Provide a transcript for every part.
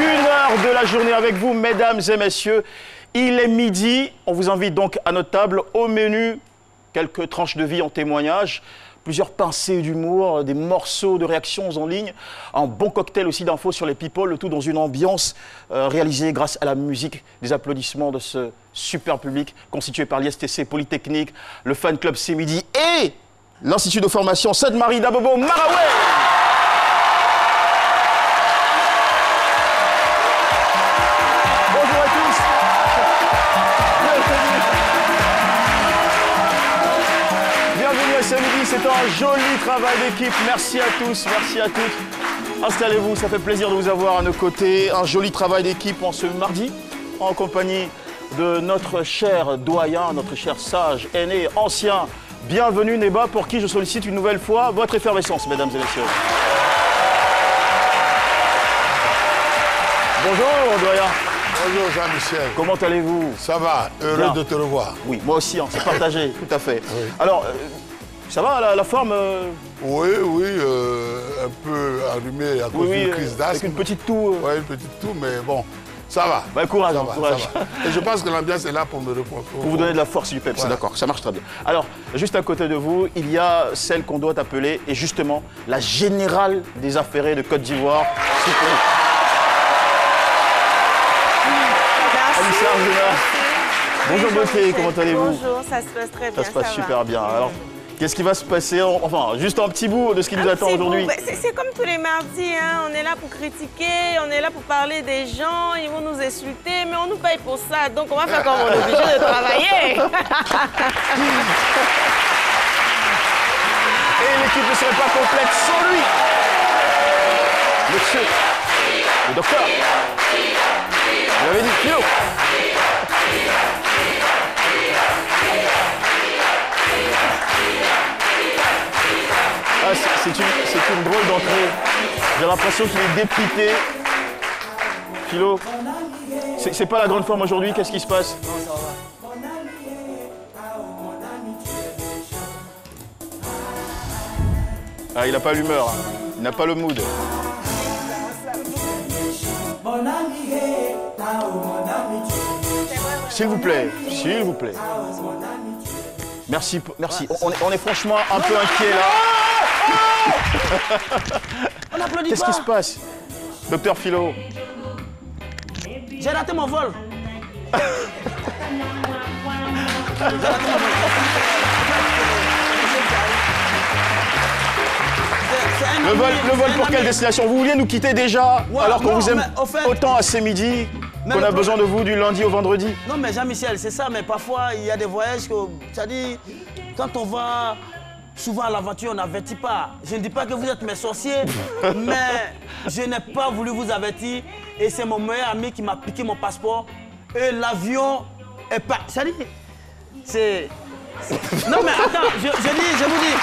qu'une heure de la journée avec vous, mesdames et messieurs. Il est midi, on vous invite donc à notre table. Au menu, quelques tranches de vie en témoignage, plusieurs pincées d'humour, des morceaux de réactions en ligne, un bon cocktail aussi d'infos sur les people, le tout dans une ambiance réalisée grâce à la musique, des applaudissements de ce super public constitué par l'ISTC Polytechnique, le fan club C'est Midi et l'Institut de formation Sainte-Marie d'Abobo Maraoué. Bonjour à tous. Bienvenue à C'est Midi, c'est un joli travail d'équipe. Merci à tous, merci à toutes. Installez-vous, ça fait plaisir de vous avoir à nos côtés. Un joli travail d'équipe en ce mardi, en compagnie de notre cher doyen, notre cher sage, aîné, ancien. Bienvenue Neba, pour qui je sollicite une nouvelle fois votre effervescence, mesdames et messieurs. Bonjour doyen. Bonjour Jean-Michel. Comment allez-vous? Ça va, heureux Bien. de te revoir. Oui, moi aussi, hein, c'est partagé, tout à fait. Oui. Alors, ça va la forme Oui, un peu allumé à cause d'une crise d'asthme. avec une petite toux. Oui, une petite toux, mais bon, ça va. Bah, courage, Ça hein, va, courage. ça va. Et je pense que l'ambiance est là pour me reprendre. Pour vous donner de la force, du peps, Voilà. d'accord, ça marche très bien. Alors, juste à côté de vous, il y a celle qu'on doit appeler, et justement, la générale des affairés de Côte d'Ivoire. Alicia Arjuna. Bonjour beauté, comment allez-vous? Bonjour, ça se passe très bien. Ça se passe super va. bien. Alors, qu'est-ce qui va se passer? Enfin, juste un petit bout de ce qui nous attend aujourd'hui. C'est comme tous les mardis, hein. On est là pour critiquer, on est là pour parler des gens, ils vont nous insulter, mais on nous paye pour ça, donc on va faire comme on est obligé de travailler. Et l'équipe ne serait pas complète sans lui. Monsieur, le docteur. Vous l'avez dit, Philo. Ah, c'est une drôle d'entrée. J'ai l'impression qu'il est dépité. Philo, c'est pas la grande forme aujourd'hui, qu'est-ce qui se passe? Ah, il n'a pas l'humeur, hein. Il n'a pas le mood. S'il vous plaît, s'il vous plaît. Merci, merci. On est franchement un peu inquiet là. Qu'est-ce qui se passe? Docteur Philo. J'ai raté mon vol. Le vol pour quelle destination? Vous vouliez nous quitter déjà, Ouais, alors qu'on non, vous aime mais au fait- autant à ces midis, qu'on a besoin de vous du lundi au vendredi? Non, mais Jean-Michel, c'est ça, mais parfois, il y a des voyages que, c'est-à-dire, quand on va souvent à l'aventure, on n'avertit pas. Je ne dis pas que vous êtes mes sorciers, mais je n'ai pas voulu vous avertir. Et c'est mon meilleur ami qui m'a piqué mon passeport. Et l'avion est pas... C'est-à-dire, c'est... Non, mais attends, je vous dis...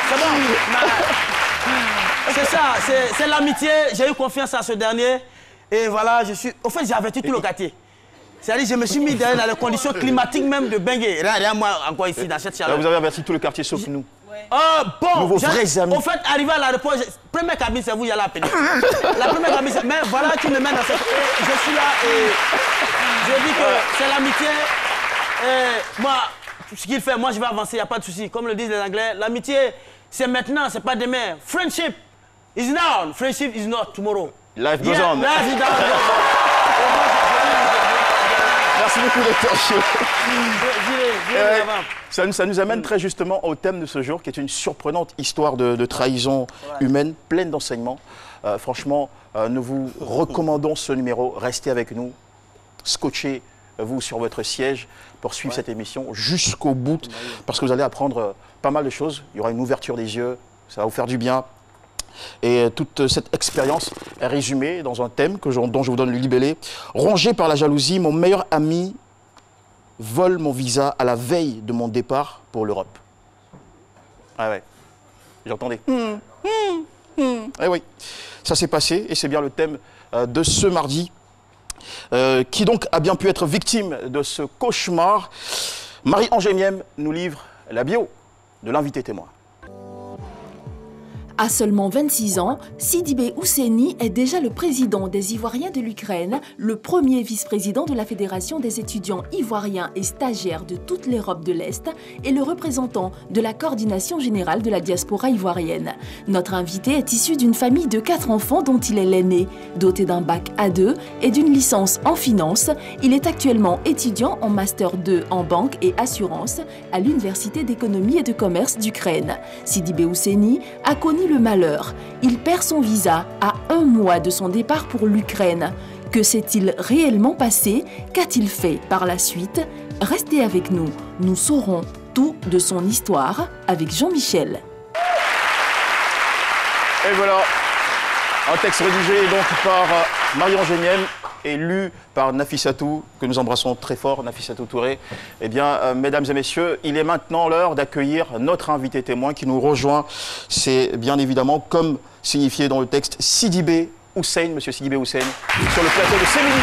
C'est bon, c'est ça, c'est l'amitié. J'ai eu confiance à ce dernier. Et voilà, je suis... Au fait, j'ai averti tout le quartier. C'est-à-dire, je me suis mis dans les conditions climatiques même de Bengué. Rien, moi, encore ici, dans cette Là, chaleur. vous avez averti tout le quartier sauf nous. Bon, Nous, vos vrais amis. au fait, arrivé à l'aéroport, première cabine, c'est vous, il y a la peine. La première cabine, c'est... Mais voilà, tu me mènes dans cette... Je suis là et je dis que c'est l'amitié. Et moi, ce qu'il fait, moi, je vais avancer, il n'y a pas de souci. Comme le disent les Anglais, l'amitié, c'est maintenant, c'est pas demain. Friendship is now, friendship is not tomorrow. Life goes Yeah, on. life is now. Merci beaucoup, docteur Philo. J'irai avant. Ça nous amène très justement au thème de ce jour, qui est une surprenante histoire de trahison humaine, pleine d'enseignements. Franchement, nous vous recommandons ce numéro. Restez avec nous, scotchez-vous sur votre siège pour suivre cette émission jusqu'au bout, parce que vous allez apprendre pas mal de choses. Il y aura une ouverture des yeux, ça va vous faire du bien. Et toute cette expérience est résumée dans un thème dont je vous donne le libellé. Rongé par la jalousie, mon meilleur ami vole mon visa à la veille de mon départ pour l'Europe. Ah ouais, j'entendais. Eh oui, ça s'est passé et c'est bien le thème de ce mardi. Qui donc a bien pu être victime de ce cauchemar. Marie-Angèle Miem nous livre la bio de l'invité témoin. À seulement 26 ans, Sidibé Ousseni est déjà le président des Ivoiriens de l'Ukraine, le premier vice-président de la Fédération des étudiants ivoiriens et stagiaires de toute l'Europe de l'Est et le représentant de la coordination générale de la diaspora ivoirienne. Notre invité est issu d'une famille de 4 enfants dont il est l'aîné. Doté d'un bac A2 et d'une licence en finance, il est actuellement étudiant en Master 2 en banque et assurance à l'Université d'économie et de commerce d'Ukraine. Sidibé Ousseni a connu le malheur. Il perd son visa à 1 mois de son départ pour l'Ukraine. Que s'est-il réellement passé? Qu'a-t-il fait par la suite? Restez avec nous. Nous saurons tout de son histoire avec Jean-Michel. Et voilà, un texte rédigé donc par Marion Géniel et lu par Nafissatou, que nous embrassons très fort, Nafissatou Touré. Eh bien, mesdames et messieurs, il est maintenant l'heure d'accueillir notre invité témoin qui nous rejoint. C'est bien évidemment, comme signifié dans le texte, Sidibé Hussein, monsieur Sidibé Hussein, sur le plateau de C'est Midi.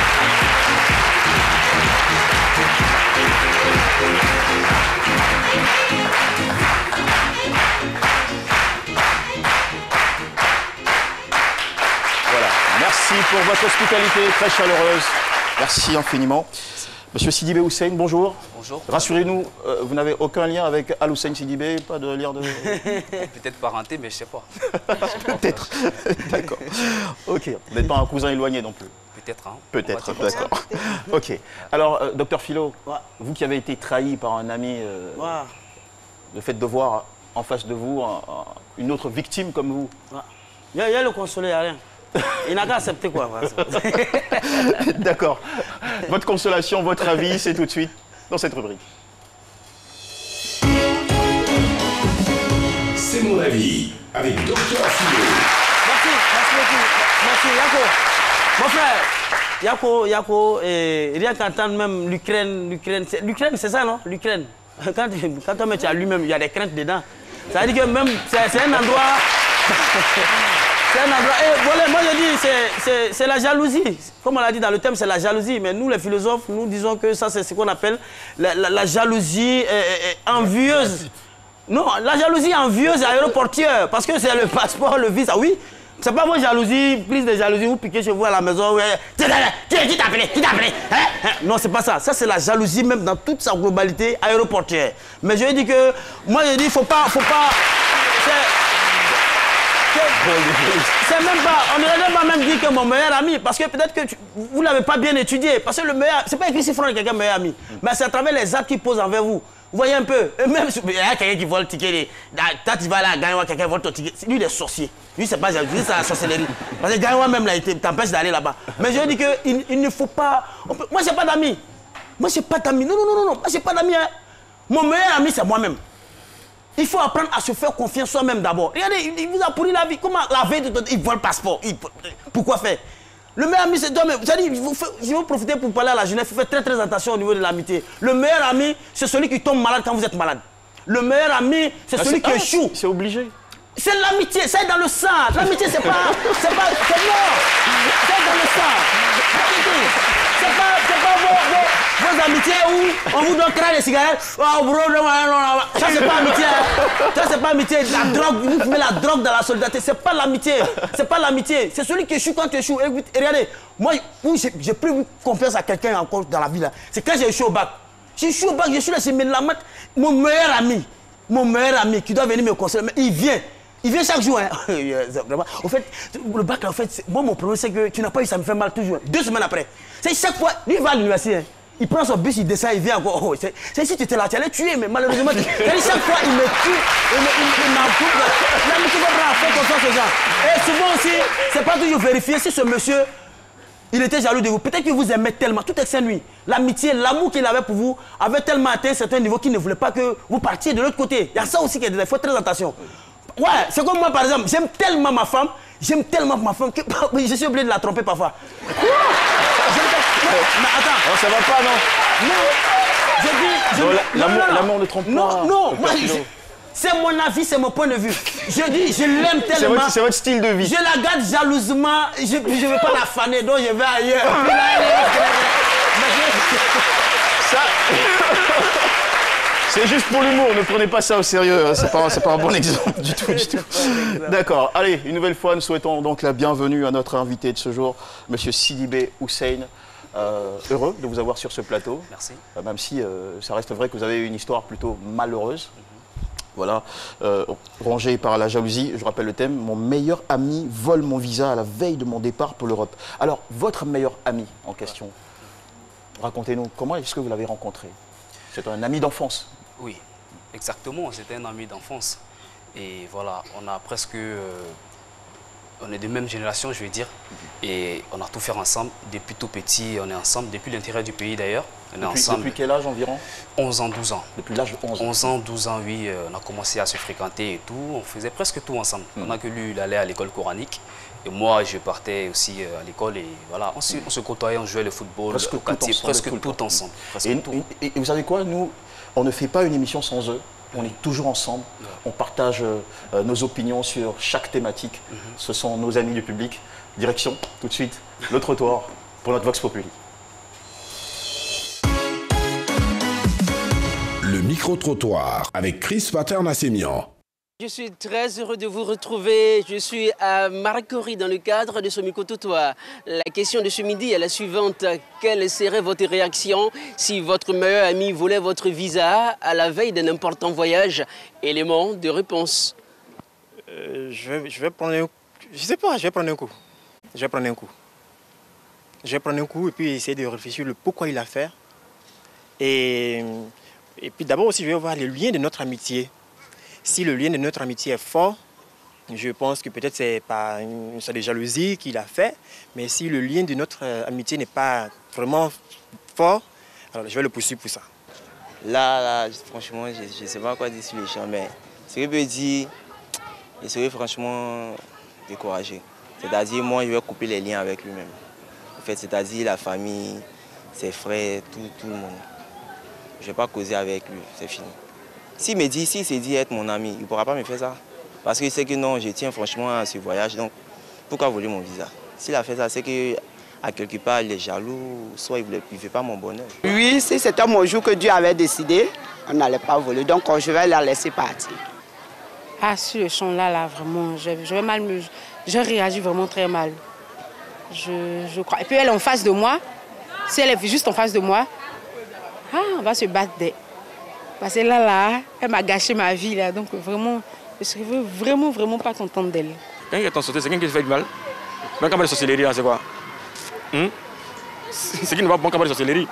Merci pour votre hospitalité très chaleureuse. Merci infiniment. Monsieur Sidibé Hussein, bonjour. Bonjour. Rassurez-nous, vous n'avez aucun lien avec Al-Hussein Sidibé, pas de lien de... Peut-être parenté, mais je sais pas. Peut-être. D'accord. Ok. Vous n'êtes pas un cousin éloigné non plus. Peut-être, hein. Peut-être, d'accord. Ok. Alors, docteur Philo, vous qui avez été trahi par un ami, le fait de voir en face de vous une autre victime comme vous. Il y a le consolé, il n'y a rien. Il n'a qu'à accepter quoi. D'accord. Votre consolation, votre avis, c'est tout de suite dans cette rubrique. C'est mon avis, avec Dr Philo. Merci beaucoup. Merci, Yako. Mon frère, Yako, rien qu'entendre même l'Ukraine, c'est ça, non? L'Ukraine. Quand on met à lui-même, il y a des craintes dedans. Ça veut dire que même, c'est un endroit... C'est un endroit. Voilà, moi je dis, c'est la jalousie. Comme on l'a dit dans le thème, c'est la jalousie. Mais nous, les philosophes, nous disons que ça, c'est ce qu'on appelle la jalousie envieuse. Non, la jalousie envieuse et aéroportière. Parce que c'est le passeport, le visa. Oui, c'est pas votre jalousie, prise de jalousie, vous piquez chez vous à la maison. Qui t'a appelé? Qui t'a appelé? Non, c'est pas ça. Ça, c'est la jalousie, même dans toute sa globalité aéroportière. Mais je dis que, moi je dis, faut pas. C'est même pas, on ne pas même dire que mon meilleur ami, parce que peut-être que vous ne l'avez pas bien étudié, parce que le meilleur, c'est pas écrit si franc quelqu'un meilleur ami, mais c'est à travers les actes qu'il pose envers vous. Vous voyez un peu, et même il y a quelqu'un qui vole le ticket, quand tu vas là, Gagnoua, quelqu'un vole ton ticket, lui il est sorcier, lui c'est pas jalousie, c'est la sorcellerie. Parce que Gagnoua même là, il t'empêche d'aller là-bas. Mais je dis qu'il ne faut pas, moi j'ai pas d'amis, non, moi j'ai pas d'amis, hein. Mon meilleur ami c'est moi-même. Il faut apprendre à se faire confiance soi-même d'abord. Regardez, il vous a pourri la vie. Comment la veille, il vole le passeport. Pourquoi faire? Le meilleur ami, c'est toi-même. Je vais profiter pour parler à la jeunesse. Il faut faire très attention au niveau de l'amitié. Le meilleur ami, c'est celui qui tombe malade quand vous êtes malade. Le meilleur ami, c'est celui qui échoue. C'est obligé. C'est l'amitié, c'est dans le sang. L'amitié, c'est mort. C'est dans le sang. C'est pas vos amitiés où on vous donne des cigarettes. Oh, bro, ça, c'est pas amitié. Ça, c'est pas amitié. La drogue, vous fumez la drogue dans la solidarité. C'est pas l'amitié. C'est pas l'amitié. C'est celui qui échoue quand tu échoues. Et regardez, moi, j'ai pris confiance à quelqu'un encore dans la vie. C'est quand j'ai échoué au bac. J'ai échoué au bac, je suis là, c'est mon meilleur ami qui doit venir me conseiller. Mais il vient chaque jour. Hein. Au fait, le bac, en fait, moi, mon problème, c'est que tu n'as pas eu, ça me fait mal toujours. 2 semaines après. C'est chaque fois, lui, il va à l'université. Hein. Il prend son bus, il descend, il vient encore. Oh, c'est si tu étais là, tu allais tuer, mais malheureusement, chaque fois, il me tue, il m'empoupe. L'amitié va prendre à faire confiance aux gens. Et souvent aussi, c'est pas toujours vérifié si ce monsieur, il était jaloux de vous. Peut-être qu'il vous aimait tellement, tout excès lui. L'amitié, l'amour qu'il avait pour vous avait tellement atteint un certain niveau qu'il ne voulait pas que vous partiez de l'autre côté. Il y a ça aussi qu'il faut faire très attention. Ouais, c'est comme moi par exemple, j'aime tellement ma femme que je suis obligé de la tromper parfois. Mais attends. Non, ça va pas, non? L'amour ne trompe pas. Non, c'est mon avis, c'est mon point de vue. Je dis, je l'aime tellement. C'est votre style de vie. Je la garde jalousement, je ne vais pas la faner, donc je vais ailleurs. C'est juste pour l'humour, ne prenez pas ça au sérieux, c'est pas un bon exemple du tout. D'accord, allez, une nouvelle fois, nous souhaitons donc la bienvenue à notre invité de ce jour, Monsieur Sidibé Hussein. Heureux de vous avoir sur ce plateau. Merci. Même si ça reste vrai que vous avez une histoire plutôt malheureuse. Voilà, rongé par la jalousie, je rappelle le thème, mon meilleur ami vole mon visa à la veille de mon départ pour l'Europe. Alors, votre meilleur ami en question, racontez-nous, comment est-ce que vous l'avez rencontré? C'est un ami d'enfance? Oui, exactement, c'était un ami d'enfance. Et voilà, on a presque... on est de même génération, je vais dire. Et on a tout fait ensemble. Depuis tout petit, on est ensemble. Depuis l'intérieur du pays, d'ailleurs. On est ensemble. Depuis quel âge environ? 11 ans, 12 ans. Depuis l'âge de 11 ans? 11 ans, 12 ans, oui. On a commencé à se fréquenter et tout. On faisait presque tout ensemble. On a que lui, il allait à l'école coranique. Et moi, je partais aussi à l'école. Et voilà, on se côtoyait, on jouait le football presque au quartier. Presque tout ensemble. Et vous savez quoi? Nous, on ne fait pas une émission sans eux. On est toujours ensemble, on partage nos opinions sur chaque thématique. Ce sont nos amis du public. Direction, tout de suite, le trottoir pour notre Vox Populi. Le micro-trottoir avec Chris Paternassemian. Je suis très heureux de vous retrouver. Je suis à Marcory dans le cadre de ce micro-trottoir. La question de ce midi est la suivante. Quelle serait votre réaction si votre meilleur ami volait votre visa à la veille d'un important voyage? Élément de réponse. Je vais prendre un coup. Je sais pas, je vais prendre un coup. Je vais prendre un coup. Je vais prendre un coup et puis essayer de réfléchir le pourquoi il a fait. Et puis d'abord aussi, je vais voir le lien de notre amitié. Si le lien de notre amitié est fort, je pense que peut-être c'est pas une sorte de jalousie qu'il a fait, mais si le lien de notre amitié n'est pas vraiment fort, alors je vais le poursuivre pour ça. Là, franchement, je ne sais pas quoi dire sur les gens, mais ce que je peux dire, je serais franchement découragé. C'est-à-dire, moi, je vais couper les liens avec lui-même. En fait, c'est-à-dire la famille, ses frères, tout le monde. Je ne vais pas causer avec lui, c'est fini. S'il s'est dit être mon ami, il ne pourra pas me faire ça. Parce qu'il sait que non, je tiens franchement à ce voyage, donc pourquoi voler mon visa? S'il a fait ça, c'est qu'à quelque part, il est jaloux, soit il ne veut pas mon bonheur. Oui, si c'était mon jour que Dieu avait décidé, on n'allait pas voler, donc je vais la laisser partir. Ah, sur le champ là, vraiment, je réagis vraiment très mal. Je crois. Et puis elle est en face de moi, si elle est juste en face de moi, on va se battre des... Parce que là, elle m'a gâché ma vie, là. Donc vraiment, je serais vraiment pas contente d'elle. Quand il est en sauté, c'est quelqu'un qui fait du mal. Même quand il est sorcellerie, c'est quoi? C'est qui ne va pas bon quand il est sorcellerie?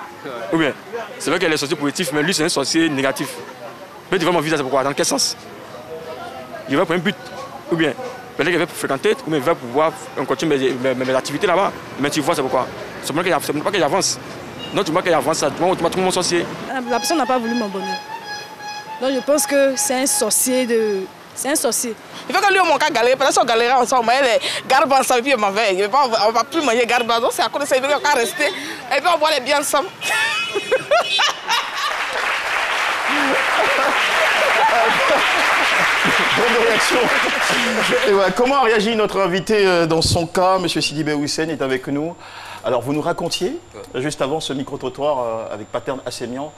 Ou bien, c'est vrai qu'elle est sorcier positif, mais lui, c'est un sorcier négatif. Mais tu vois mon visa, c'est pourquoi? Dans quel sens? Il va pour un but. Ou bien, peut-être qu'il va fréquenter, ou bien il va pouvoir continuer mes activités là-bas. Mais tu vois, c'est pourquoi? C'est pas qu'il avance. Non, tu vois qu'il avance, tu m'as trouvé mon sorcier. La personne n'a pas voulu mon bonheur. Donc je pense que c'est un sorcier de... C'est un sorcier. Il faut que lui, mon cas, galérer. Parce qu'on galérait ensemble, on mangeait des garbes ensemble, puis on ne va plus manger garbes. Donc c'est à cause de ça, il veut qu'on rester. Et puis on boit les biens ensemble. Bonne réaction. Et voilà, comment a réagi notre invité dans son cas? Monsieur Sidibé Hussein est avec nous. Alors, vous nous racontiez, juste avant ce micro-trottoir avec Paternassemian,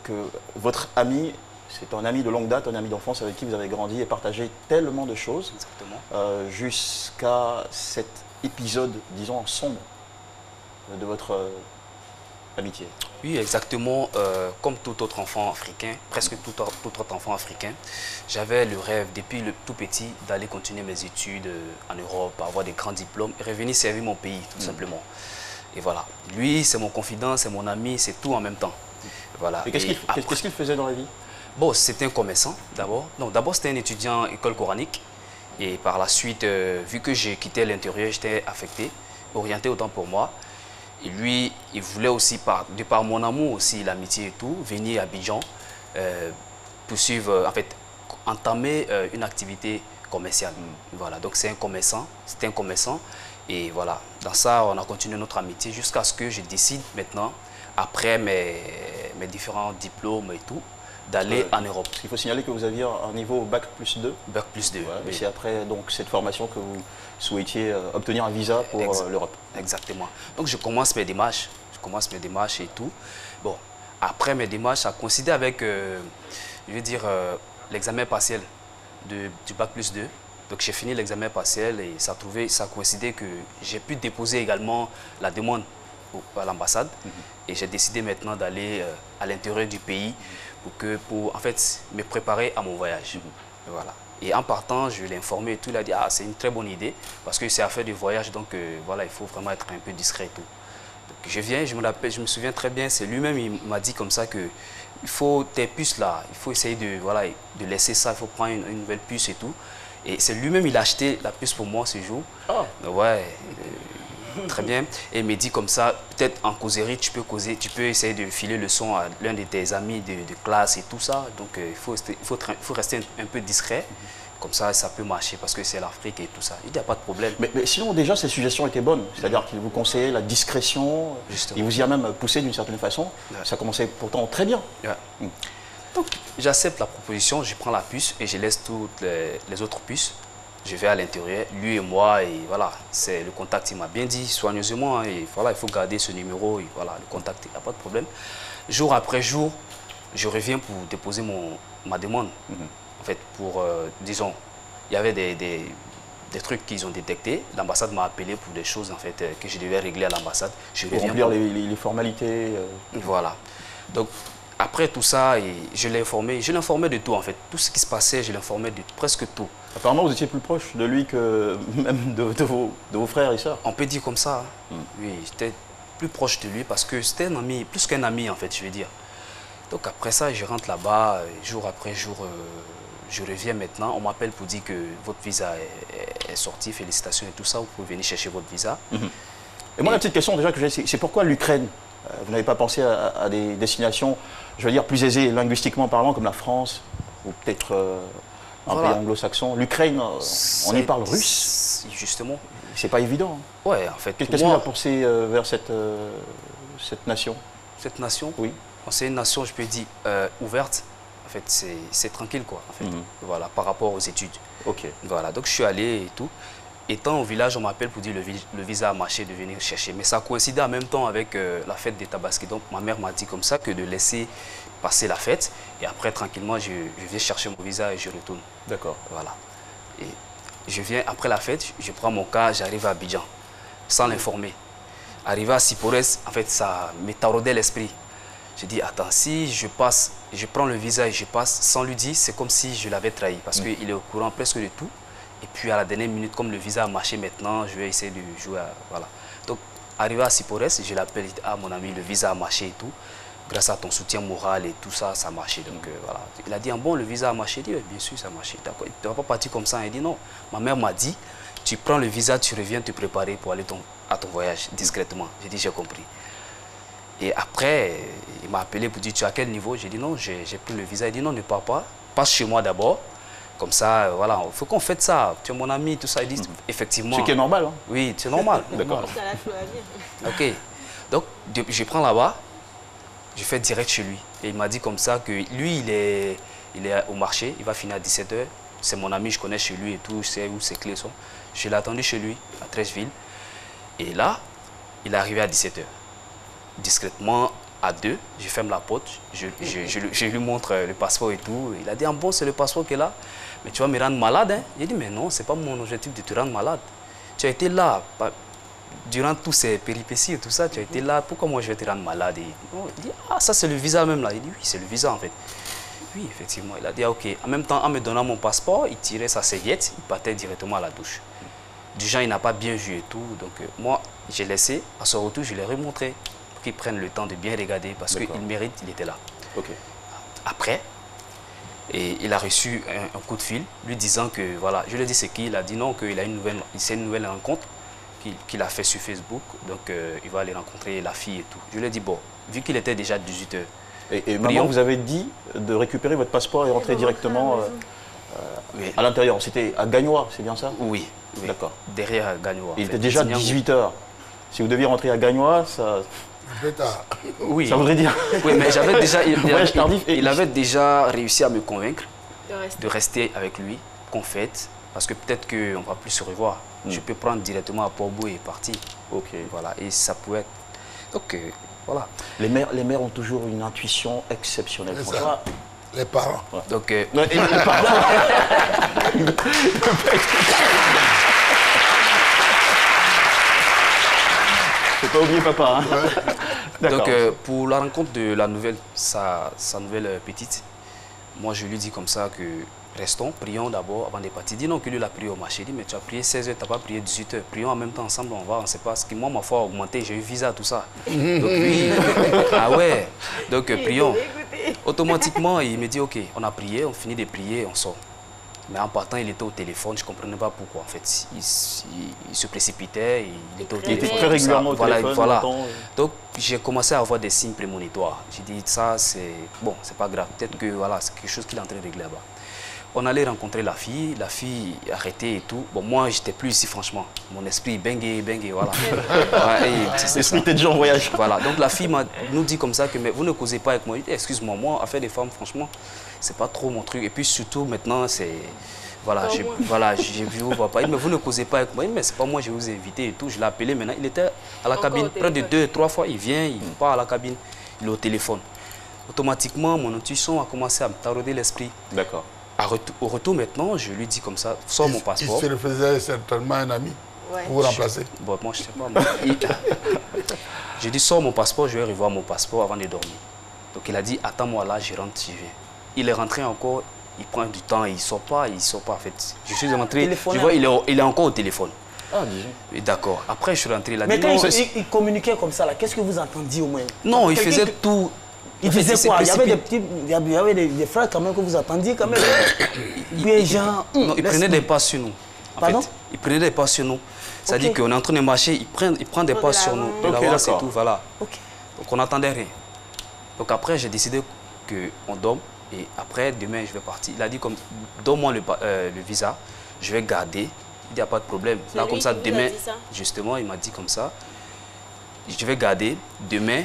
que votre ami, c'est un ami de longue date, un ami d'enfance avec qui vous avez grandi et partagé tellement de choses. Exactement. Jusqu'à cet épisode, disons, sombre de votre amitié. Oui, exactement. Comme tout autre enfant africain, presque tout autre enfant africain, j'avais le rêve, depuis le tout petit, d'aller continuer mes études en Europe, avoir des grands diplômes et revenir servir mon pays, tout simplement. Et voilà. Lui, c'est mon confident, c'est mon ami, c'est tout en même temps. Voilà. Et qu'est-ce qu'il faisait dans la vie? Bon, c'était un commerçant, d'abord. Non, d'abord, c'était un étudiant école coranique. Et par la suite, vu que j'ai quitté l'intérieur, j'étais affecté, orienté autant pour moi. Et lui, il voulait aussi, de par mon amour aussi, l'amitié et tout, venir à Abidjan, poursuivre, en fait, entamer une activité commerciale. Voilà, donc c'est un commerçant, c'était un commerçant. Et voilà, dans ça, on a continué notre amitié jusqu'à ce que je décide maintenant, après mes différents diplômes et tout, d'aller en Europe. Il faut signaler que vous aviez un niveau Bac plus 2. Bac plus 2. Ouais, oui. C'est après donc, cette formation que vous souhaitiez obtenir un visa pour l'Europe. Exactement. Donc je commence mes démarches et tout. Bon, après mes démarches, ça coïncidait avec, je veux dire, l'examen partiel du bac plus 2. Donc j'ai fini l'examen partiel et ça coïncidait que j'ai pu déposer également la demande à l'ambassade. Et j'ai décidé maintenant d'aller à l'intérieur du pays pour en fait me préparer à mon voyage. Voilà. Et en partant, je l'ai informé et tout. Il a dit, ah, c'est une très bonne idée parce que c'est affaire de voyage, donc voilà, il faut vraiment être un peu discret et tout. Donc, je viens, je me souviens très bien, c'est lui-même, il m'a dit comme ça que il faut tes puces là, il faut essayer de, voilà, de laisser ça, il faut prendre une nouvelle puce et tout. Et c'est lui-même, il a acheté la puce pour moi ce jour. Oh. Ouais, très bien. Et il me dit comme ça, peut-être en causerie, tu peux essayer de filer le son à l'un de tes amis de classe et tout ça. Donc il faut rester un peu discret. Comme ça peut marcher parce que c'est l'Afrique et tout ça. Il n'y a pas de problème. Mais sinon, déjà, ces suggestions étaient bonnes. C'est-à-dire qu'il vous conseillait la discrétion. Justement. Il vous y a même poussé d'une certaine façon. Ouais. Ça commençait pourtant très bien. Ouais. Donc, j'accepte la proposition, je prends la puce et je laisse toutes les autres puces. Je vais à l'intérieur, lui et moi, et voilà, c'est le contact, il m'a bien dit soigneusement, hein, et voilà, il faut garder ce numéro, et voilà, le contact, il n'y a pas de problème. Jour après jour, je reviens pour déposer ma demande. En fait, pour, disons, il y avait des trucs qu'ils ont détectés. L'ambassade m'a appelé pour des choses en fait, que je devais régler à l'ambassade. Pour remplir les formalités. Voilà. Donc, après tout ça, je l'ai informé. Je l'informais de tout en fait. Tout ce qui se passait, je l'informais de presque tout. Apparemment, vous étiez plus proche de lui que même de vos frères et sœurs. On peut dire comme ça. Hein. Oui, j'étais plus proche de lui parce que c'était un ami, plus qu'un ami en fait, je veux dire. Donc après ça, je rentre là-bas, jour après jour. Je reviens maintenant, on m'appelle pour dire que votre visa est sorti, félicitations et tout ça, vous pouvez venir chercher votre visa. Et moi, la petite question déjà que j'ai, c'est pourquoi l'Ukraine? Vous n'avez pas pensé à des destinations, je veux dire, plus aisées linguistiquement parlant, comme la France, ou peut-être un pays anglo-saxon? L'Ukraine, on y parle russe? Justement. C'est pas évident. Hein. Ouais, en fait. Qu'est-ce qui vous a poussé vers cette nation? Cette nation? Oui. C'est une nation, je peux dire, ouverte. En fait, c'est tranquille, quoi, en fait, voilà, par rapport aux études. Ok. Voilà, donc je suis allé et tout. Étant au village, on m'appelle pour dire le visa a marché de venir chercher. Mais ça coïncidait en même temps avec la fête des Tabaski. Donc ma mère m'a dit comme ça que de laisser passer la fête. Et après, tranquillement, je viens chercher mon visa et je retourne. D'accord. Voilà. Et je viens, après la fête, je prends mon cas, j'arrive à Abidjan, sans l'informer. Arrivé à Sipores, en fait, ça me taraudait l'esprit. J'ai dit, attends, si je passe, je prends le visa et je passe sans lui dire, c'est comme si je l'avais trahi. Parce qu'il est au courant presque de tout. Et puis à la dernière minute, comme le visa a marché maintenant, je vais essayer de jouer à, voilà. Donc, arrivé à Sipores, je l'appelle, ah mon ami, le visa a marché et tout. Grâce à ton soutien moral et tout ça, ça a marché. Donc voilà. Il a dit, ah bon, le visa a marché? Il dit, bien sûr, ça a marché. D'accord, tu ne vas pas partir comme ça. Il dit, non. Ma mère m'a dit, tu prends le visa, tu reviens te préparer pour aller à ton voyage discrètement. J'ai dit, j'ai compris. Et après, il m'a appelé pour dire, tu es à quel niveau? J'ai dit, non, j'ai pris le visa. Il dit, non, ne pars pas. Passe chez moi d'abord. Comme ça, voilà, il faut qu'on fasse ça. Tu es mon ami, tout ça. Il dit, effectivement. Ce qui est normal, hein? Oui, c'est normal. D'accord. Ok. Donc, je prends là-bas, je fais direct chez lui. Et il m'a dit comme ça que lui, il est au marché, il va finir à 17 h. C'est mon ami, je connais chez lui et tout, je sais où ses clés sont. Je l'ai attendu chez lui, à Trècheville. Et là, il est arrivé à 17 h. Discrètement, à 2, je ferme la porte, je lui montre le passeport et tout. Il a dit, ah bon, c'est le passeport qui est là, mais tu vas me rendre malade, hein? J'ai dit, mais non, ce n'est pas mon objectif de te rendre malade. Tu as été là, durant tous ces péripéties et tout ça, tu as été là, pourquoi moi je vais te rendre malade? Et il dit, ah, ça c'est le visa même là. Il dit, oui, c'est le visa en fait. Oui, effectivement. Il a dit, ah, ok. En même temps, en me donnant mon passeport, il tirait sa serviette, il partait directement à la douche. Du genre, il n'a pas bien vu et tout. Donc, moi, j'ai laissé. À son retour, je l'ai remontré pour qu'il prenne le temps de bien regarder parce qu'il mérite, il était là. Ok. Après, et il a reçu un coup de fil lui disant que, voilà, je lui ai dit c'est qui? Il a dit non, qu'il a une nouvelle rencontre qu'il a fait sur Facebook. Donc, il va aller rencontrer la fille et tout. Je lui ai dit, bon, vu qu'il était déjà 18 h. Et maman, vous avez dit de récupérer votre passeport et rentrer directement oui. À l'intérieur. C'était à Gagnoa, c'est bien ça? Oui. Oui. D'accord. Derrière Gagnoa. Il était déjà 18 h. Si vous deviez rentrer à Gagnoa, ça... Oui. Ça voudrait dire... Oui, mais j'avais déjà... Il avait déjà réussi à me convaincre de rester avec lui, qu'on fête, parce que peut-être qu'on ne va plus se revoir. Je peux prendre directement à Port-Boué et partir. Ok. Voilà, et ça pouvait être... Donc, Voilà. Les mères ont toujours une intuition exceptionnelle. Ça. Les parents. Ouais. Donc, les parents. Faut pas oublier papa. Hein. Ouais. Donc, pour la rencontre de la nouvelle, sa nouvelle petite, moi je lui dis comme ça que restons, prions d'abord avant de partir. Il dit non, que lui il a prié au marché. Il dit mais tu as prié 16 h, tu n'as pas prié 18 h. Prions en même temps ensemble, on ne sait pas. Parce que moi, ma foi a augmenté, j'ai eu visa, tout ça. Donc lui, ah ouais, donc prions. Automatiquement, il me dit ok, on a prié, on finit de prier, on sort. Mais en partant, il était au téléphone, je ne comprenais pas pourquoi. En fait, il se précipitait, il était au téléphone. Il était très régulièrement au téléphone. Voilà. Donc, j'ai commencé à avoir des signes prémonitoires. J'ai dit, ça, c'est bon, c'est pas grave. Peut-être que voilà, c'est quelque chose qu'il est en train de régler là-bas. On allait rencontrer la fille arrêtée et tout. Bon, moi, j'étais plus ici, franchement. Mon esprit, bengue, voilà. L'esprit était déjà en voyage. Voilà, donc la fille nous dit comme ça que mais vous ne causez pas avec moi. Excuse-moi, moi, affaire des femmes, franchement, c'est pas trop mon truc. Et puis surtout, maintenant, c'est... Voilà, j'ai vu au papa. Mais vous ne causez pas avec moi. Mais c'est pas moi, je vous ai invité et tout. Je l'ai appelé maintenant. Il était à la cabine près de 2 3 fois. Il vient, il part à la cabine, il est au téléphone. Automatiquement, mon intuition a commencé à me tarauder l'esprit. D'accord. Au retour maintenant, je lui dis comme ça, sors mon passeport. Il se faisait certainement un ami pour vous remplacer. Bon, moi, je sais pas. J'ai dit, sors mon passeport, je vais revoir mon passeport avant de dormir. Donc il a dit, attends-moi là, je rentre, je viens. Il est rentré encore, il prend du temps, il ne sort pas en fait. Je suis rentré, je vois, il est encore au téléphone. Ah, d'accord. Après, je suis rentré là. Mais quand il communiquait comme ça, qu'est-ce que vous entendiez au moins? Non, il faisait tout. Il faisait quoi? Il y avait des petits, il y avait des frères quand même que vous attendiez quand même. Non, il prenait des pas sur nous. Pardon? Il prenait des pas sur nous. C'est-à-dire qu'on est en train de marcher, il prend des pas sur nous. De l'avance et tout, voilà. Donc on n'attendait rien. Donc après, j'ai décidé qu'on dorme et après, demain, je vais partir. Il a dit comme, donne-moi le visa, je vais garder. Il n'y a pas de problème. Là, comme ça, demain, justement, il m'a dit comme ça, je vais garder. Demain,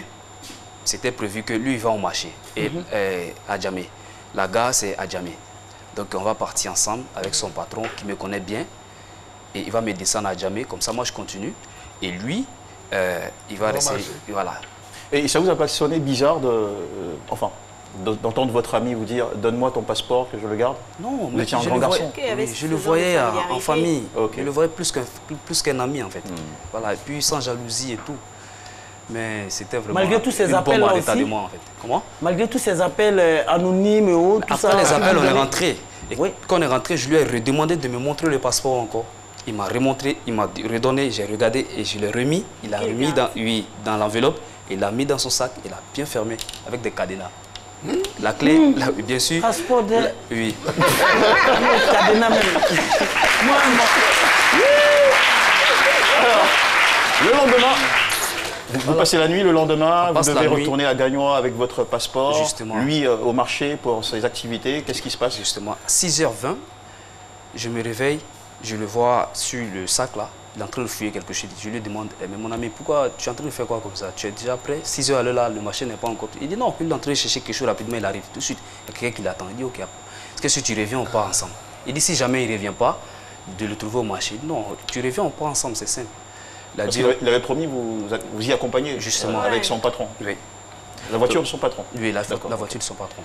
c'était prévu que lui, il va au marché et à Djamé. La gare, c'est à Djamé. Donc, on va partir ensemble avec son patron qui me connaît bien. Et il va me descendre à Djamé. Comme ça, moi, je continue. Et lui, il va rester... Voilà. Et ça vous a pas sonné bizarre d'entendre votre ami vous dire « Donne-moi ton passeport, que je le garde ». Non, mais un grand garçon. Je le voyais en famille. Je le voyais plus qu'un ami, en fait. Voilà. Et puis, sans jalousie et tout. Mais c'était vraiment malgré tous ces appels là aussi, de moi, en fait. Comment? Malgré tous ces appels anonymes et autres, tout après ça, les appels, on est rentré. Et quand on est rentré, je lui ai redemandé de me montrer le passeport encore. Il m'a remontré, il m'a redonné, j'ai regardé et je l'ai remis. Il a remis dans l'enveloppe, il l'a mis dans son sac, il a bien fermé avec des cadenas. La clé, bien sûr. Passeport de... Oui. Cadenas même. Alors, le lendemain... Vous passez la nuit, le lendemain, vous devez retourner à Gagnois avec votre passeport. Justement. Lui au marché pour ses activités. Qu'est-ce qui se passe? Justement, 6 h 20, je me réveille, je le vois sur le sac là, il est en train de fouiller quelque chose. Je lui demande, mais mon ami, pourquoi tu es en train de faire quoi comme ça? Tu es déjà prêt? 6 h à l'heure là, le marché n'est pas encore... Il dit non, il est en train de chercher quelque chose rapidement, il arrive tout de suite. Il y a quelqu'un qui l'attend, il dit ok, est-ce que si tu reviens, on part ensemble? Il dit si jamais il ne revient pas, de le trouver au marché. Il dit non, tu reviens, on part ensemble, c'est simple. Il avait promis vous y accompagner justement avec son patron. Oui. La voiture de son patron. Oui, la voiture de son patron.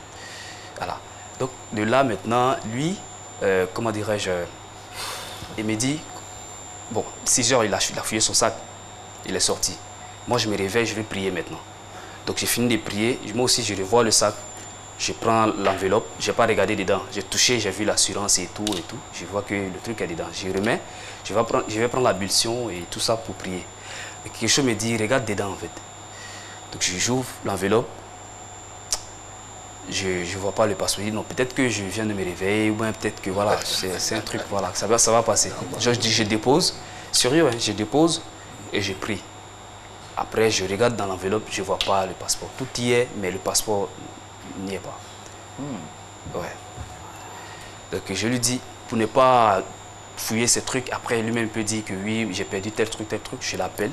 Voilà. Donc de là maintenant, lui, comment dirais-je, il me dit, bon, 6 h, il a fouillé son sac, il est sorti. Moi je me réveille, je vais prier maintenant. Donc j'ai fini de prier, moi aussi je revois le sac, je prends l'enveloppe, je n'ai pas regardé dedans, j'ai touché, j'ai vu l'assurance et tout, je vois que le truc est dedans. Je remets, je vais prendre l'ablution et tout ça pour prier. Et quelque chose me dit, regarde dedans en fait. Donc j'ouvre l'enveloppe, je ne vois pas le passeport. Je dis non, peut-être que je viens de me réveiller ou bien peut-être que voilà, c'est un truc, voilà, ça va passer. Je dépose, sérieux, hein, je dépose et je prie. Après, je regarde dans l'enveloppe, je ne vois pas le passeport. Tout y est, mais le passeport n'y est pas. Ouais. Donc je lui dis, pour ne pas fouiller ces trucs, après lui-même peut dire que oui, j'ai perdu tel truc, je l'appelle.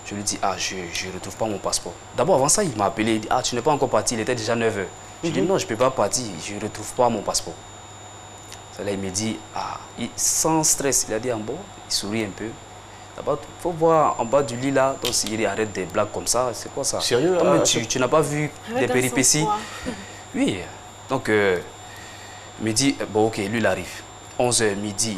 Je lui dis, ah, je ne retrouve pas mon passeport. D'abord, avant ça, il m'a appelé, il dit, ah, tu n'es pas encore parti, il était déjà 9 h. Je dis, non, je ne peux pas partir, je ne retrouve pas mon passeport. Là, il me dit, ah, sans stress, il a dit, en bon, il sourit un peu. Là-bas, il faut voir en bas du lit là, donc il arrête des blagues comme ça, c'est quoi ça? Sérieux? Tu n'as pas vu des péripéties? Oui. Donc, il me dit, bon ok, lui il arrive. 11h, midi,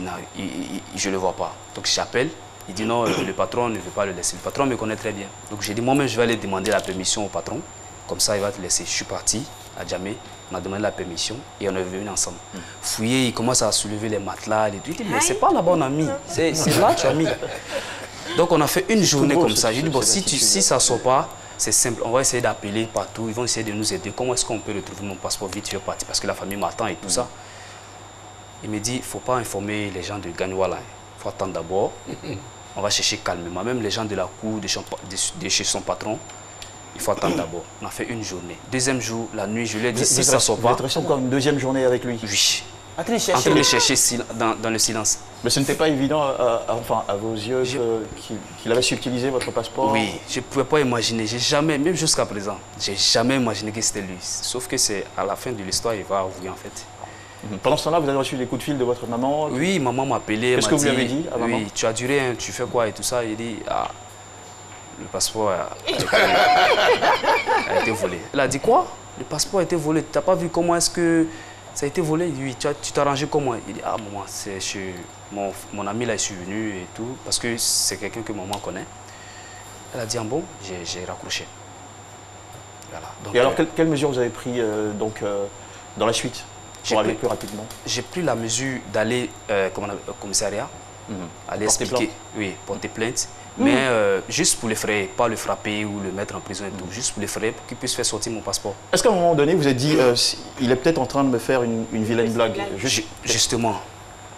je ne le vois pas. Donc j'appelle, il dit non, le patron ne veut pas le laisser. Le patron me connaît très bien. Donc j'ai dit, moi-même je vais aller demander la permission au patron. Comme ça, il va te laisser. Je suis parti à Djamé, on a demandé la permission et on est venus ensemble. Fouiller, il commence à soulever les matelas et tout. Il dit, mais c'est pas là-bas on a mis, c'est là tu as mis. Donc on a fait une journée comme ça. J'ai dit, bon, si ça ne sort pas, c'est simple, on va essayer d'appeler partout, ils vont essayer de nous aider. Comment est-ce qu'on peut retrouver mon passeport vite, je vais partir parce que la famille m'attend et tout ça. Il me dit, il ne faut pas informer les gens de Ganiwala, il faut attendre d'abord. On va chercher calmement, même les gens de la cour, de chez son patron, il faut attendre d'abord. On a fait une journée. Deuxième jour, la nuit, je lui ai dit, si ça ne sort pas... Vous êtes resté encore une deuxième journée avec lui? Oui. En train de le chercher dans le silence. Mais ce n'était pas évident, enfin, à vos yeux, qu'il avait subtilisé votre passeport? Oui, je ne pouvais pas imaginer. J'ai jamais, même jusqu'à présent, j'ai jamais imaginé que c'était lui. Sauf que c'est à la fin de l'histoire, il va avouer en fait. Pendant ce temps-là, vous avez reçu des coups de fil de votre maman? Oui, maman m'a appelé. Qu'est-ce que vous lui avez dit à maman? Oui, tu as du rien, tu fais quoi et tout ça. Il dit, ah, le passeport a été volé. Elle a dit quoi? Le passeport a été volé. Tu n'as pas vu comment est-ce que ça a été volé? Oui, tu t'es arrangé comment? Il dit, ah maman, c'est chez mon ami là, je suis venu et tout, parce que c'est quelqu'un que maman connaît. Elle a dit, ah bon, j'ai raccroché. Voilà. Donc, et alors, quelles mesures vous avez pris dans la suite pour aller plus rapidement? J'ai pris la mesure d'aller au commissariat, aller expliquer, oui, porter plainte, mais juste pour l'effrayer, pas le frapper ou le mettre en prison et tout, juste pour l'effrayer pour qu'il puisse faire sortir mon passeport. Est-ce qu'à un moment donné, vous avez dit, il est peut-être en train de me faire une vilaine blague? Justement,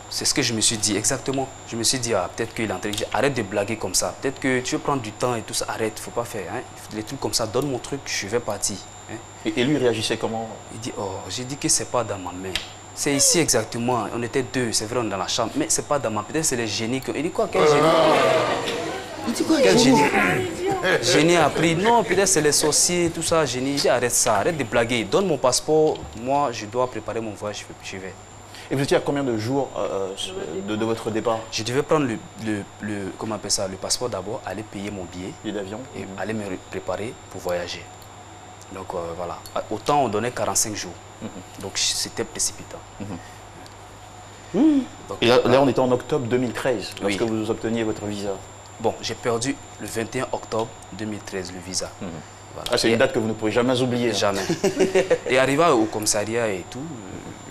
c'est ce que je me suis dit, exactement. Je me suis dit, ah, peut-être qu'il est en train de dire, arrête de blaguer comme ça, peut-être que tu veux prendre du temps et tout ça, arrête, il ne faut pas faire. Hein. Les trucs comme ça, donne mon truc, je vais partir. Hein. Et lui, il réagissait comment? Il dit, oh, j'ai dit que ce n'est pas dans ma main. C'est ici exactement, on était deux, c'est vrai, on est dans la chambre, mais ce n'est pas dans ma main. Peut-être c'est les génies. Il dit quoi, quel génie? Il dit quoi, quel génie? Génie a pris, non, peut-être c'est les sorciers, tout ça, génie. Il dit, arrête ça, arrête de blaguer, donne mon passeport, moi je dois préparer mon voyage, je vais. Et vous étiez à combien de jours de votre départ? Je devais prendre comment on appelle ça, le passeport d'abord, aller payer mon billet d'avion et aller me préparer pour voyager. Donc voilà, autant on donnait 45 jours, donc c'était précipitant. Donc, et là, on était en octobre 2013, lorsque vous obteniez votre visa. Bon, j'ai perdu le 21 octobre 2013 le visa. Voilà. Ah, c'est une date que vous ne pouvez jamais oublier. Jamais. Et arrivé au commissariat et tout,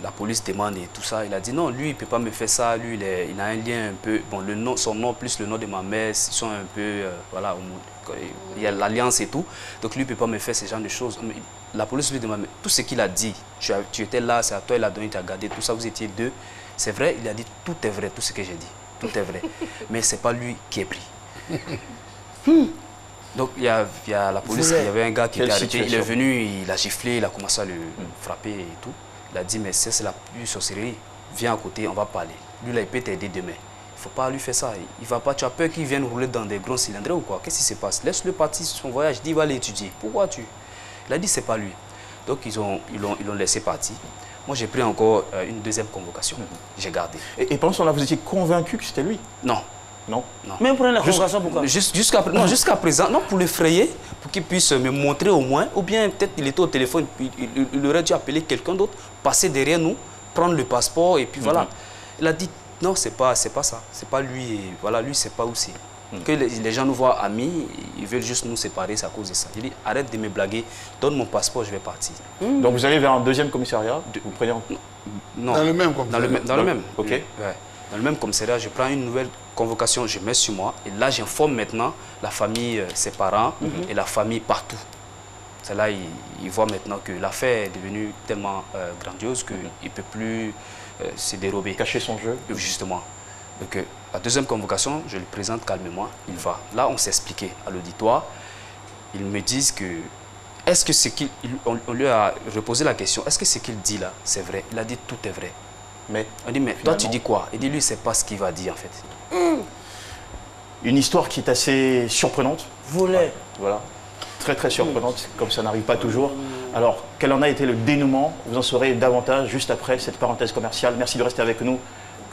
la police demande et tout ça. Il a dit non, lui, il ne peut pas me faire ça. Lui, il a un lien un peu... Bon, son nom plus le nom de ma mère, ils sont un peu... voilà, il y a l'alliance et tout. Donc lui, il ne peut pas me faire ce genre de choses. La police lui demande, mais tout ce qu'il a dit, tu étais là, c'est à toi, il a donné, tu as gardé, tout ça, vous étiez deux. C'est vrai, il a dit, tout est vrai, tout ce que j'ai dit. Tout est vrai. Mais ce n'est pas lui qui est pris. Donc il y a la police, il y avait un gars qui était arrêté, il est venu, il a giflé, il a commencé à le frapper et tout. Il a dit, mais c'est la plus sorcellerie, viens à côté, on va parler. Lui là, il peut t'aider demain. Il ne faut pas lui faire ça, il va pas, tu as peur qu'il vienne rouler dans des grands cylindres ou quoi? Qu'est-ce qui se passe? Laisse-le partir sur son voyage, dis, il va aller étudier. Pourquoi tu? Il a dit, c'est pas lui. Donc ils l'ont laissé partir. Moi j'ai pris encore une deuxième convocation, j'ai gardé. Et pendant ce temps-là, vous étiez convaincu que c'était lui? Non. Non. Même pour la convocation, pourquoi? Jusqu'à présent, non, pour l'effrayer, pour qu'il puisse me montrer au moins, ou bien peut-être il était au téléphone, il aurait dû appeler quelqu'un d'autre, passer derrière nous, prendre le passeport et puis voilà. Il a dit non, c'est pas ça, c'est pas lui, et voilà, lui c'est pas aussi. Que les gens nous voient amis, ils veulent juste nous séparer, c'est à cause de ça. Il dit arrête de me blaguer, donne mon passeport, je vais partir. Donc vous allez vers un deuxième commissariat, vous prenez Non. Dans le même commissariat. Dans le même. Ok. Ouais. Dans le même commissariat, je prends une nouvelle convocation, je mets sur moi. Et là, j'informe maintenant la famille, ses parents et la famille partout. C'est là ils voient maintenant que l'affaire est devenue tellement grandiose qu'il ne peut plus se dérober. Cacher son jeu. Justement. Donc, la deuxième convocation, je le présente calmement, il va. Là, on s'est expliqué à l'auditoire. Ils me disent que, est-ce que ce qu'il... On lui a reposé la question, est-ce que ce qu'il dit là, c'est vrai? Il a dit tout est vrai. Mais on dit, mais toi tu dis quoi? Il dit, lui, c'est pas ce qu'il va dire en fait. Une histoire qui est assez surprenante. Volet. Voilà. Très très surprenante, comme ça n'arrive pas toujours. Alors, quel en a été le dénouement? Vous en saurez davantage juste après cette parenthèse commerciale. Merci de rester avec nous,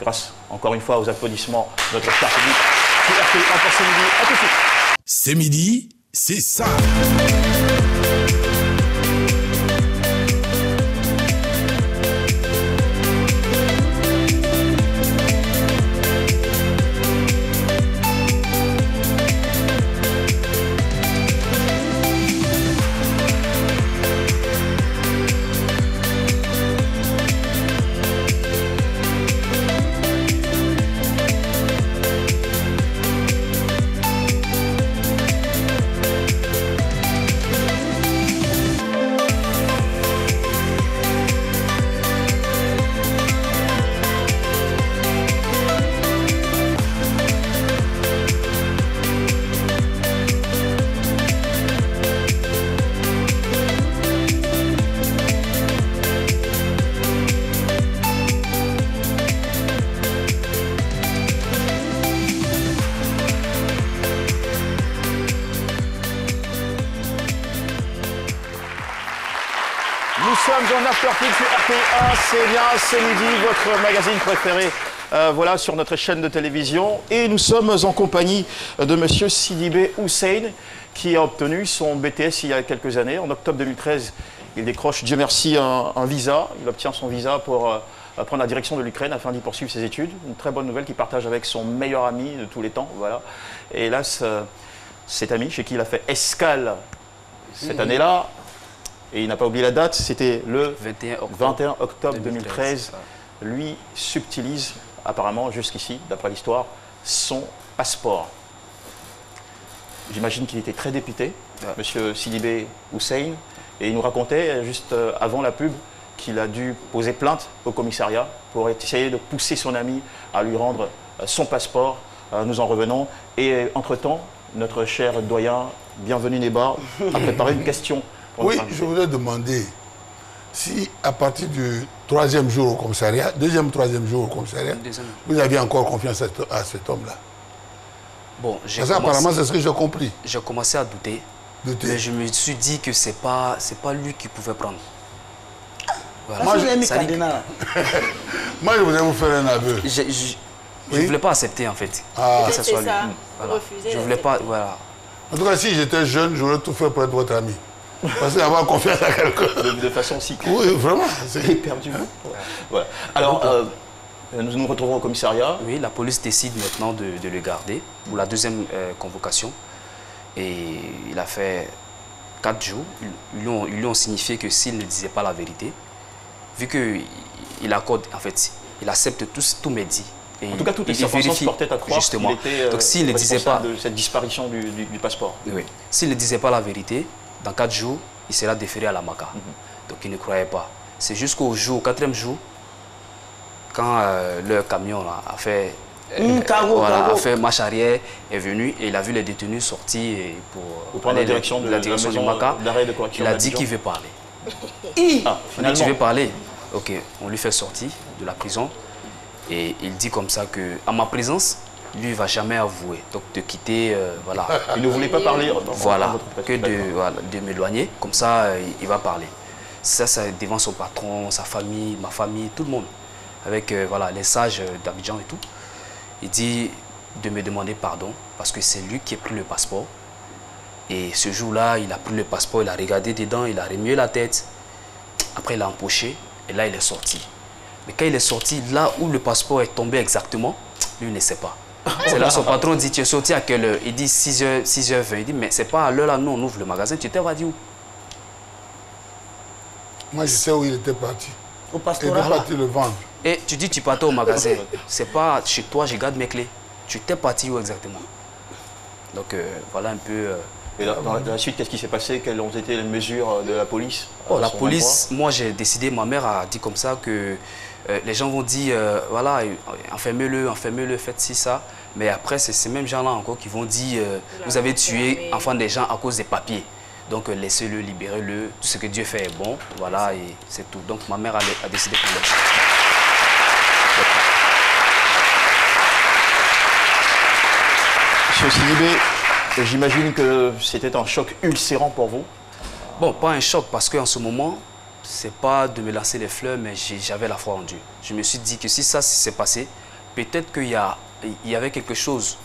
grâce encore une fois aux applaudissements de notre cher public. sur RTI1 pour ce midi. À tout de suite. C'est midi, c'est ça. Nous sommes en Afterpeak sur RTI1, c'est bien, c'est midi, votre magazine préféré, voilà, sur notre chaîne de télévision. Et nous sommes en compagnie de monsieur Sidibé Hussein, qui a obtenu son BTS il y a quelques années. En octobre 2013, il décroche, Dieu merci, un visa. Il obtient son visa pour prendre la direction de l'Ukraine afin d'y poursuivre ses études. Une très bonne nouvelle qu'il partage avec son meilleur ami de tous les temps, voilà. Et hélas, cet ami, chez qui il a fait escale cette année-là, et il n'a pas oublié la date, c'était le 21 octobre 2013. Lui subtilise, apparemment, jusqu'ici, d'après l'histoire, son passeport. J'imagine qu'il était très dépité, monsieur Sidibé Hussein, et il nous racontait, juste avant la pub, qu'il a dû poser plainte au commissariat pour essayer de pousser son ami à lui rendre son passeport. Nous en revenons. Et entre-temps, notre cher doyen, bienvenue Néba, a préparé une question. Oui, je voulais demander si à partir du troisième jour au commissariat, troisième jour au commissariat, vous aviez encore confiance à cet homme-là. Bon, apparemment, c'est ce que j'ai compris. J'ai commencé à douter. Mais je me suis dit que c'est pas lui qui pouvait prendre. Voilà. Moi, je voulais vous faire un aveu. Je ne voulais pas accepter, en fait. Que ce soit lui. Voilà. Je voulais pas, voilà. En tout cas, si j'étais jeune, j'aurais tout fait pour être votre ami. Parce qu'avoir confiance à quelqu'un. De façon si. Oui, vraiment. C'est perdu. Voilà. Alors, nous nous retrouvons au commissariat. Oui, la police décide maintenant de le garder pour la deuxième convocation. Et il a fait 4 jours. Ils lui ont signifié que s'il ne disait pas la vérité, vu qu'il accorde, en fait, il accepte tous mes dits. En tout cas, toutes les circonstances portaient à croire qu'il était donc, s'il ne disait pas de cette disparition du passeport. Oui. S'il ne disait pas la vérité, dans 4 jours, il sera déféré à la MACA. Donc il ne croyait pas. C'est jusqu'au 4e jour, quand leur camion a fait marche arrière, est venu et il a vu les détenus sortir pour prendre la direction du MACA. Il a dit qu'il veut parler. Il a dit qu'il veut parler. Ok, on lui fait sortir de la prison et il dit comme ça que à ma présence, lui, il ne va jamais avouer. Donc, de quitter, voilà. Il ne voulait pas parler. Voilà, que de m'éloigner. Comme ça, il va parler. Ça, c'est devant son patron, sa famille, ma famille, tout le monde. Avec, voilà, les sages d'Abidjan et tout. Il dit de me demander pardon parce que c'est lui qui a pris le passeport. Et ce jour-là, il a pris le passeport, il a regardé dedans, il a remué la tête. Après, il a empoché et là, il est sorti. Mais quand il est sorti, là où le passeport est tombé exactement, lui ne sait pas. C'est là son patron dit, tu es sorti à quelle heure? Il dit 6h20. Il dit, mais c'est pas à l'heure là, nous on ouvre le magasin. Tu t'es dit où? Moi je sais où il était parti. Au pastorat. Il était parti le vendre. Et tu dis, tu partais au magasin. C'est pas chez toi, je garde mes clés. Tu t'es parti où exactement? Donc voilà un peu... Et dans la suite, qu'est-ce qui s'est passé? Quelles ont été les mesures de la police? La police, moi j'ai décidé, ma mère a dit comme ça que les gens vont dire, voilà, enfermez-le, faites ci, ça. Mais après, c'est ces mêmes gens-là encore qui vont dire, vous avez tué enfant des gens à cause des papiers. Donc laissez-le, libérez-le, tout ce que Dieu fait est bon, voilà, et c'est tout. Donc ma mère a décidé pour le... Monsieur Sidibé, j'imagine que c'était un choc ulcérant pour vous. Bon, pas un choc, parce qu'en ce moment, c'est pas de me lancer les fleurs, mais j'avais la foi en Dieu. Je me suis dit que si ça s'est passé, peut-être qu'il y avait quelque chose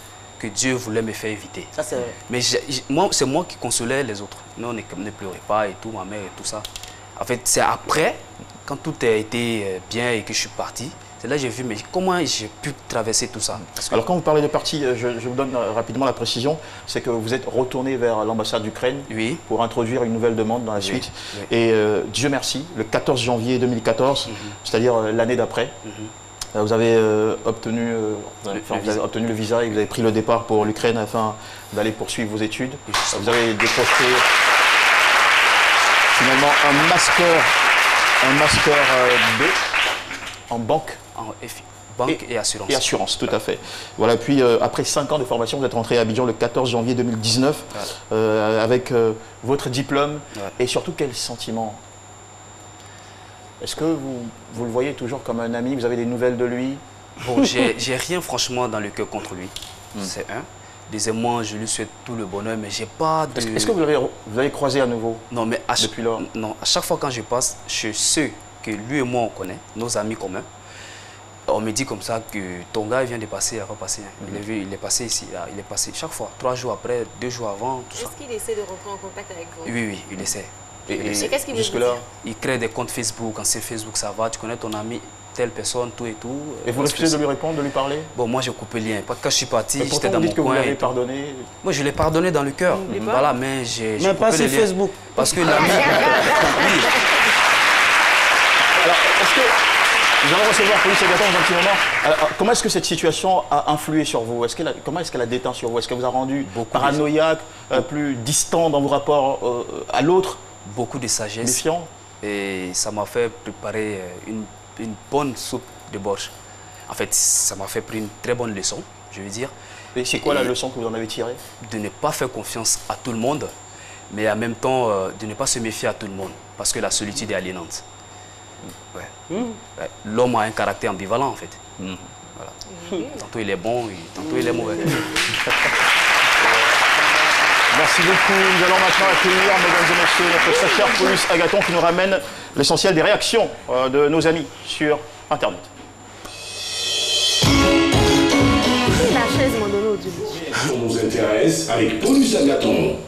que Dieu voulait me faire éviter. Ça, c'est vrai. Mais moi, c'est moi qui consolais les autres. Nous, on ne pleurait pas et tout, ma mère et tout ça. En fait, c'est après, quand tout a été bien et que je suis parti, c'est là que j'ai vu, mais comment j'ai pu traverser tout ça? Alors quand vous parlez de parti, je vous donne rapidement la précision, c'est que vous êtes retourné vers l'ambassade d'Ukraine pour introduire une nouvelle demande dans la suite. Et Dieu merci, le 14 janvier 2014, c'est-à-dire l'année d'après, vous avez obtenu le visa et vous avez pris le départ pour l'Ukraine afin d'aller poursuivre vos études. Vous avez décroché finalement un master B en banque. Banque et assurance. Et assurance, tout à fait. Voilà, puis après 5 ans de formation, vous êtes rentré à Abidjan le 14 janvier 2019 avec votre diplôme. Et surtout, quel sentiment? Est-ce que vous le voyez toujours comme un ami? Vous avez des nouvelles de lui? Bon, j'ai rien franchement dans le cœur contre lui. C'est un. Deuxièmement, je lui souhaite tout le bonheur, mais j'ai pas de... Est-ce que vous l'avez croisé à nouveau? Non, mais depuis lors? Non, à chaque fois quand je passe, chez ceux que lui et moi on connaît, nos amis communs, on me dit comme ça que ton gars vient de passer, il n'a pas passé. Il est passé ici, il est passé chaque fois, 3 jours après, 2 jours avant, tout ça. Est-ce qu'il essaie de rentrer en contact avec vous? Oui, il essaie. Et qu'est-ce qu'il veut dire? Il crée des comptes Facebook, quand c'est Facebook ça va, tu connais ton ami, telle personne, tout et tout. Et vous refusez de lui répondre, de lui parler? Bon, moi j'ai coupé le lien. Parce que quand je suis parti, j'étais dans mon mon coin. Vous l'avez pardonné? Moi je l'ai pardonné dans le cœur. Voilà, mais j'ai mais pas sur Facebook. Parce que l'ami... Alors, est-ce que nous allons recevoir Police Agaton dans un petit moment? Alors, comment est-ce que cette situation a influé sur vous? Comment est-ce qu'elle a déteint sur vous? Est-ce qu'elle vous a rendu paranoïaque, plus distant dans vos rapports à l'autre? Beaucoup de sagesse. Méfiant? Et ça m'a fait préparer une bonne soupe de borsch. En fait, ça m'a fait prendre une très bonne leçon, je veux dire. Et c'est quoi la leçon que vous en avez tirée? De ne pas faire confiance à tout le monde, mais en même temps, de ne pas se méfier à tout le monde, parce que la solitude est aliénante. L'homme a un caractère ambivalent, en fait. Voilà. Tantôt il est bon, tantôt il est mauvais. Merci beaucoup. Nous allons maintenant accueillir, mesdames et messieurs, notre stagiaire Police Agaton qui nous ramène l'essentiel des réactions de nos amis sur Internet. La chaise m'a donné au début. On nous intéresse avec Police Agaton.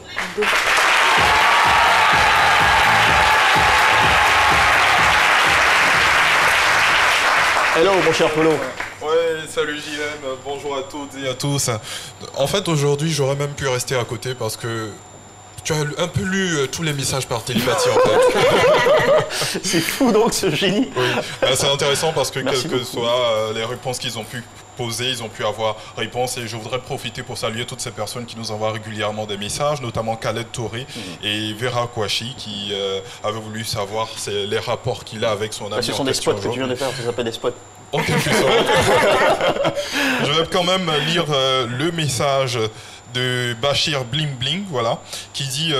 Hello, mon cher Polo. Ouais, salut JM, bonjour à toutes et à tous. En fait, aujourd'hui, j'aurais même pu rester à côté parce que tu as un peu lu tous les messages par télépathie, en fait. C'est fou, donc, ce génie. Oui, c'est intéressant parce que quelles que soient les réponses qu'ils ont pu poser, ils ont pu avoir réponse. Et je voudrais profiter pour saluer toutes ces personnes qui nous envoient régulièrement des messages, notamment Khaled Touré et Vera Kouachi qui avaient voulu savoir les rapports qu'il a avec son ami. Ce sont des spots que tu viens de faire, ça s'appelle des spots. Ok, je vais quand même lire le message de Bachir Bling Bling, voilà, qui dit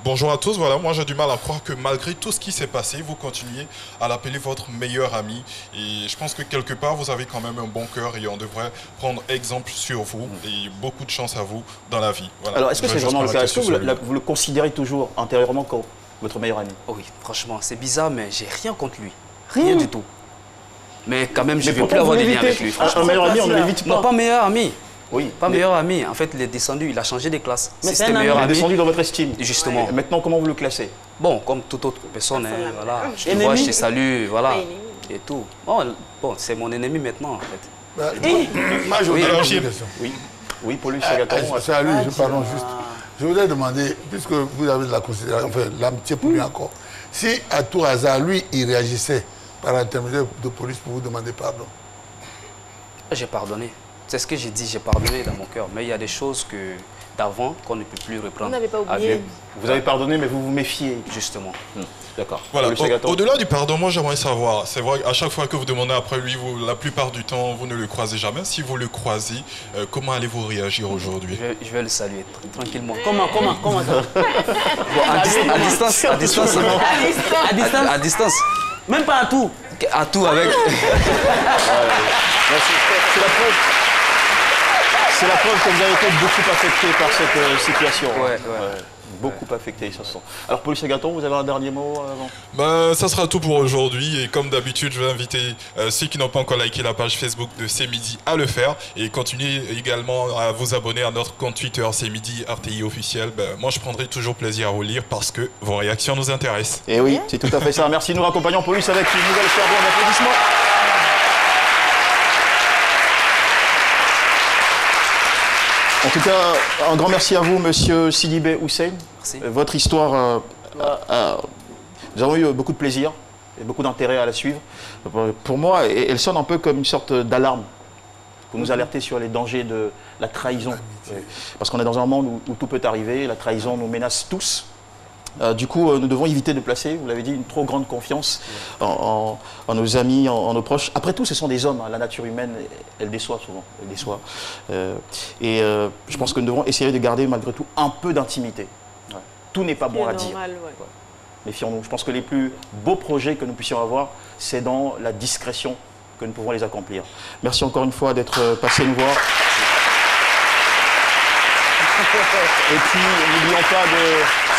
bonjour à tous, voilà, moi j'ai du mal à croire que malgré tout ce qui s'est passé, vous continuez à l'appeler votre meilleur ami. Et je pense que quelque part, vous avez quand même un bon cœur et on devrait prendre exemple sur vous. Et beaucoup de chance à vous dans la vie. Voilà. Alors, est-ce que c'est vraiment le cas? Est-ce que vous le considérez toujours intérieurement comme votre meilleur ami? Oui, franchement, c'est bizarre, mais j'ai rien contre lui. Rien du tout. Mais quand même, je ne veux plus avoir des liens avec lui. Un meilleur ami, on ne l'évite pas. Non, pas meilleur ami. Oui. Pas meilleur ami. En fait, il est descendu, il a changé de classe. Mais c'est meilleur ami. Il est descendu dans votre estime. Justement. Et maintenant, comment vous le classez? Bon, comme toute autre personne, hein, voilà. Je te vois, je te salue, voilà. Et tout. Bon, c'est mon ennemi maintenant, en fait. Oui, Police Agaton. Salut, pardon juste. Je voudrais demander, puisque vous avez de la considération, enfin, l'amitié pour lui encore, si à tout hasard, lui, il réagissait par l'intermédiaire de police pour vous demander pardon? J'ai pardonné. C'est ce que j'ai dit, j'ai pardonné dans mon cœur. Mais il y a des choses d'avant qu'on ne peut plus reprendre. Vous n'avez pas oublié. Vous avez pardonné, mais vous vous méfiez. Justement. D'accord. Voilà. Au-delà du pardon, moi j'aimerais savoir, c'est vrai, à chaque fois que vous demandez après lui, la plupart du temps, vous ne le croisez jamais. Si vous le croisez, comment allez-vous réagir aujourd'hui? Je vais le saluer tranquillement. Comment ça? Bon, à distance. À distance. À distance. Même pas à tout. À tout avec. C'est la preuve que vous avez été beaucoup affecté par cette situation. Ouais. Beaucoup affecté, ça sent. Alors, Paul Ségaton, vous avez un dernier mot avant? Ça sera tout pour aujourd'hui. Et comme d'habitude, je vais inviter ceux qui n'ont pas encore liké la page Facebook de C'est Midi à le faire. Et continuez également à vous abonner à notre compte Twitter C'est Midi RTI officiel. Moi, je prendrai toujours plaisir à vous lire parce que vos réactions nous intéressent. Et oui, c'est tout à fait ça. Merci. Nous raccompagnons Paulus avec une nouvelle serveur d'applaudissements. En tout cas, un grand merci à vous, monsieur Sidibé Hussein. Merci. Votre histoire, nous avons eu beaucoup de plaisir et beaucoup d'intérêt à la suivre. Pour moi, elle sonne un peu comme une sorte d'alarme pour nous alerter sur les dangers de la trahison. Parce qu'on est dans un monde où tout peut arriver, la trahison nous menace tous. Du coup, nous devons éviter de placer, vous l'avez dit, une trop grande confiance en nos amis, en nos proches. Après tout, ce sont des hommes. Hein. La nature humaine, elle déçoit souvent. Elle déçoit. Je pense que nous devons essayer de garder malgré tout un peu d'intimité. Ouais. Tout n'est pas bon à dire. Ouais. Méfions-nous. Je pense que les plus beaux projets que nous puissions avoir, c'est dans la discrétion que nous pouvons les accomplir. Merci encore une fois d'être passé nous voir. Et puis, n'oublions pas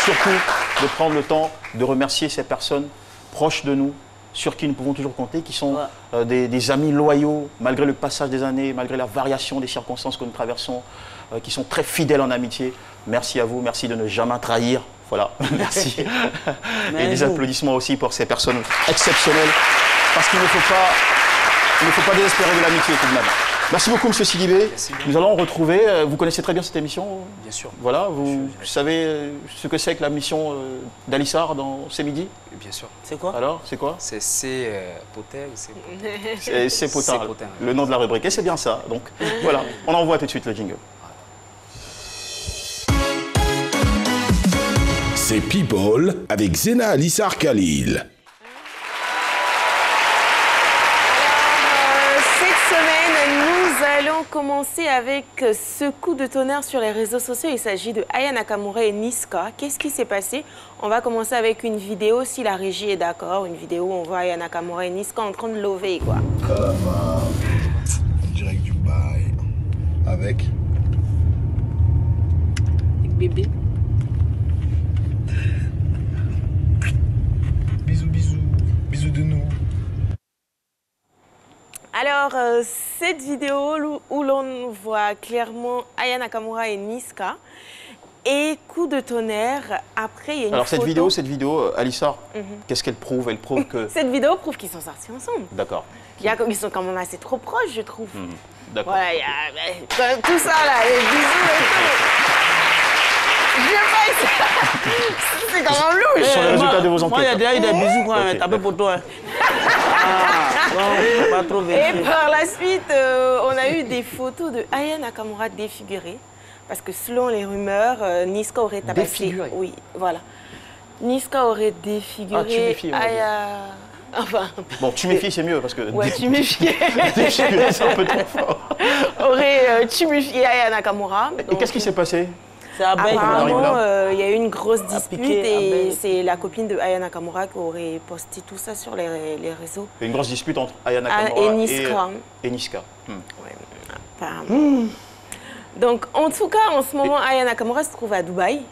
surtout de prendre le temps de remercier ces personnes proches de nous, sur qui nous pouvons toujours compter, qui sont des amis loyaux, malgré le passage des années, malgré la variation des circonstances que nous traversons, qui sont très fidèles en amitié. Merci à vous, merci de ne jamais trahir. Voilà, merci. Et des applaudissements aussi pour ces personnes exceptionnelles, parce qu'il ne faut pas désespérer de l'amitié tout de même. Merci beaucoup, M. Sidibé. Nous allons retrouver, vous connaissez très bien cette émission? Bien sûr. Voilà, vous savez ce que c'est que la mission d'Alissar dans C'est Midi? Bien sûr. C'est quoi? Alors, c'est quoi? C'est Potin ou C'est Potin, le nom de la rubrique. Et c'est bien ça. Donc voilà, on envoie tout de suite le jingle. C'est People avec Zena Alissar Khalil. Nous allons commencer avec ce coup de tonnerre sur les réseaux sociaux. Il s'agit de Aya Nakamura et Niska. Qu'est-ce qui s'est passé? On va commencer avec une vidéo, si la régie est d'accord. Une vidéo où on voit Aya Nakamura et Niska en train de lover, quoi. Direct Dubaï. Avec bébé. Bisous, bisous. Bisous de nous. Alors, cette vidéo où l'on voit clairement Aya Nakamura et Niska, et coup de tonnerre, après il y a une Alors photo... cette vidéo, Alissar, qu'est-ce qu'elle prouve? Elle prouve que... Cette vidéo prouve qu'ils sont sortis ensemble. D'accord. Ils sont quand même assez trop proches, je trouve. D'accord. Voilà, il y a tout ça là, les bisous et tout. Je sais pas, c'est quand même louche. Sur les résultats de vos enquêtes. Moi, il y a déjà eu des bisous quand même, tapé pour toi. Pas trop et par la suite, on a eu des photos de Aya Nakamura défigurée. Parce que selon les rumeurs, Niska aurait tabassé. Défigurée? Oui, voilà. Niska aurait défiguré Aya... Enfin... Bon, tuméfié, c'est mieux parce que... Ouais, tuméfié. Défiguré, c'est un peu trop fort. Aurait tuméfié Aya Nakamura. Et qu'est-ce qui s'est passé? Apparemment, il y a eu une grosse dispute et c'est la copine de Aya Nakamura qui aurait posté tout ça sur les réseaux. Une grosse dispute entre Aya Nakamura et Niska. Donc, en tout cas, en ce moment, Aya Nakamura se trouve à Dubaï.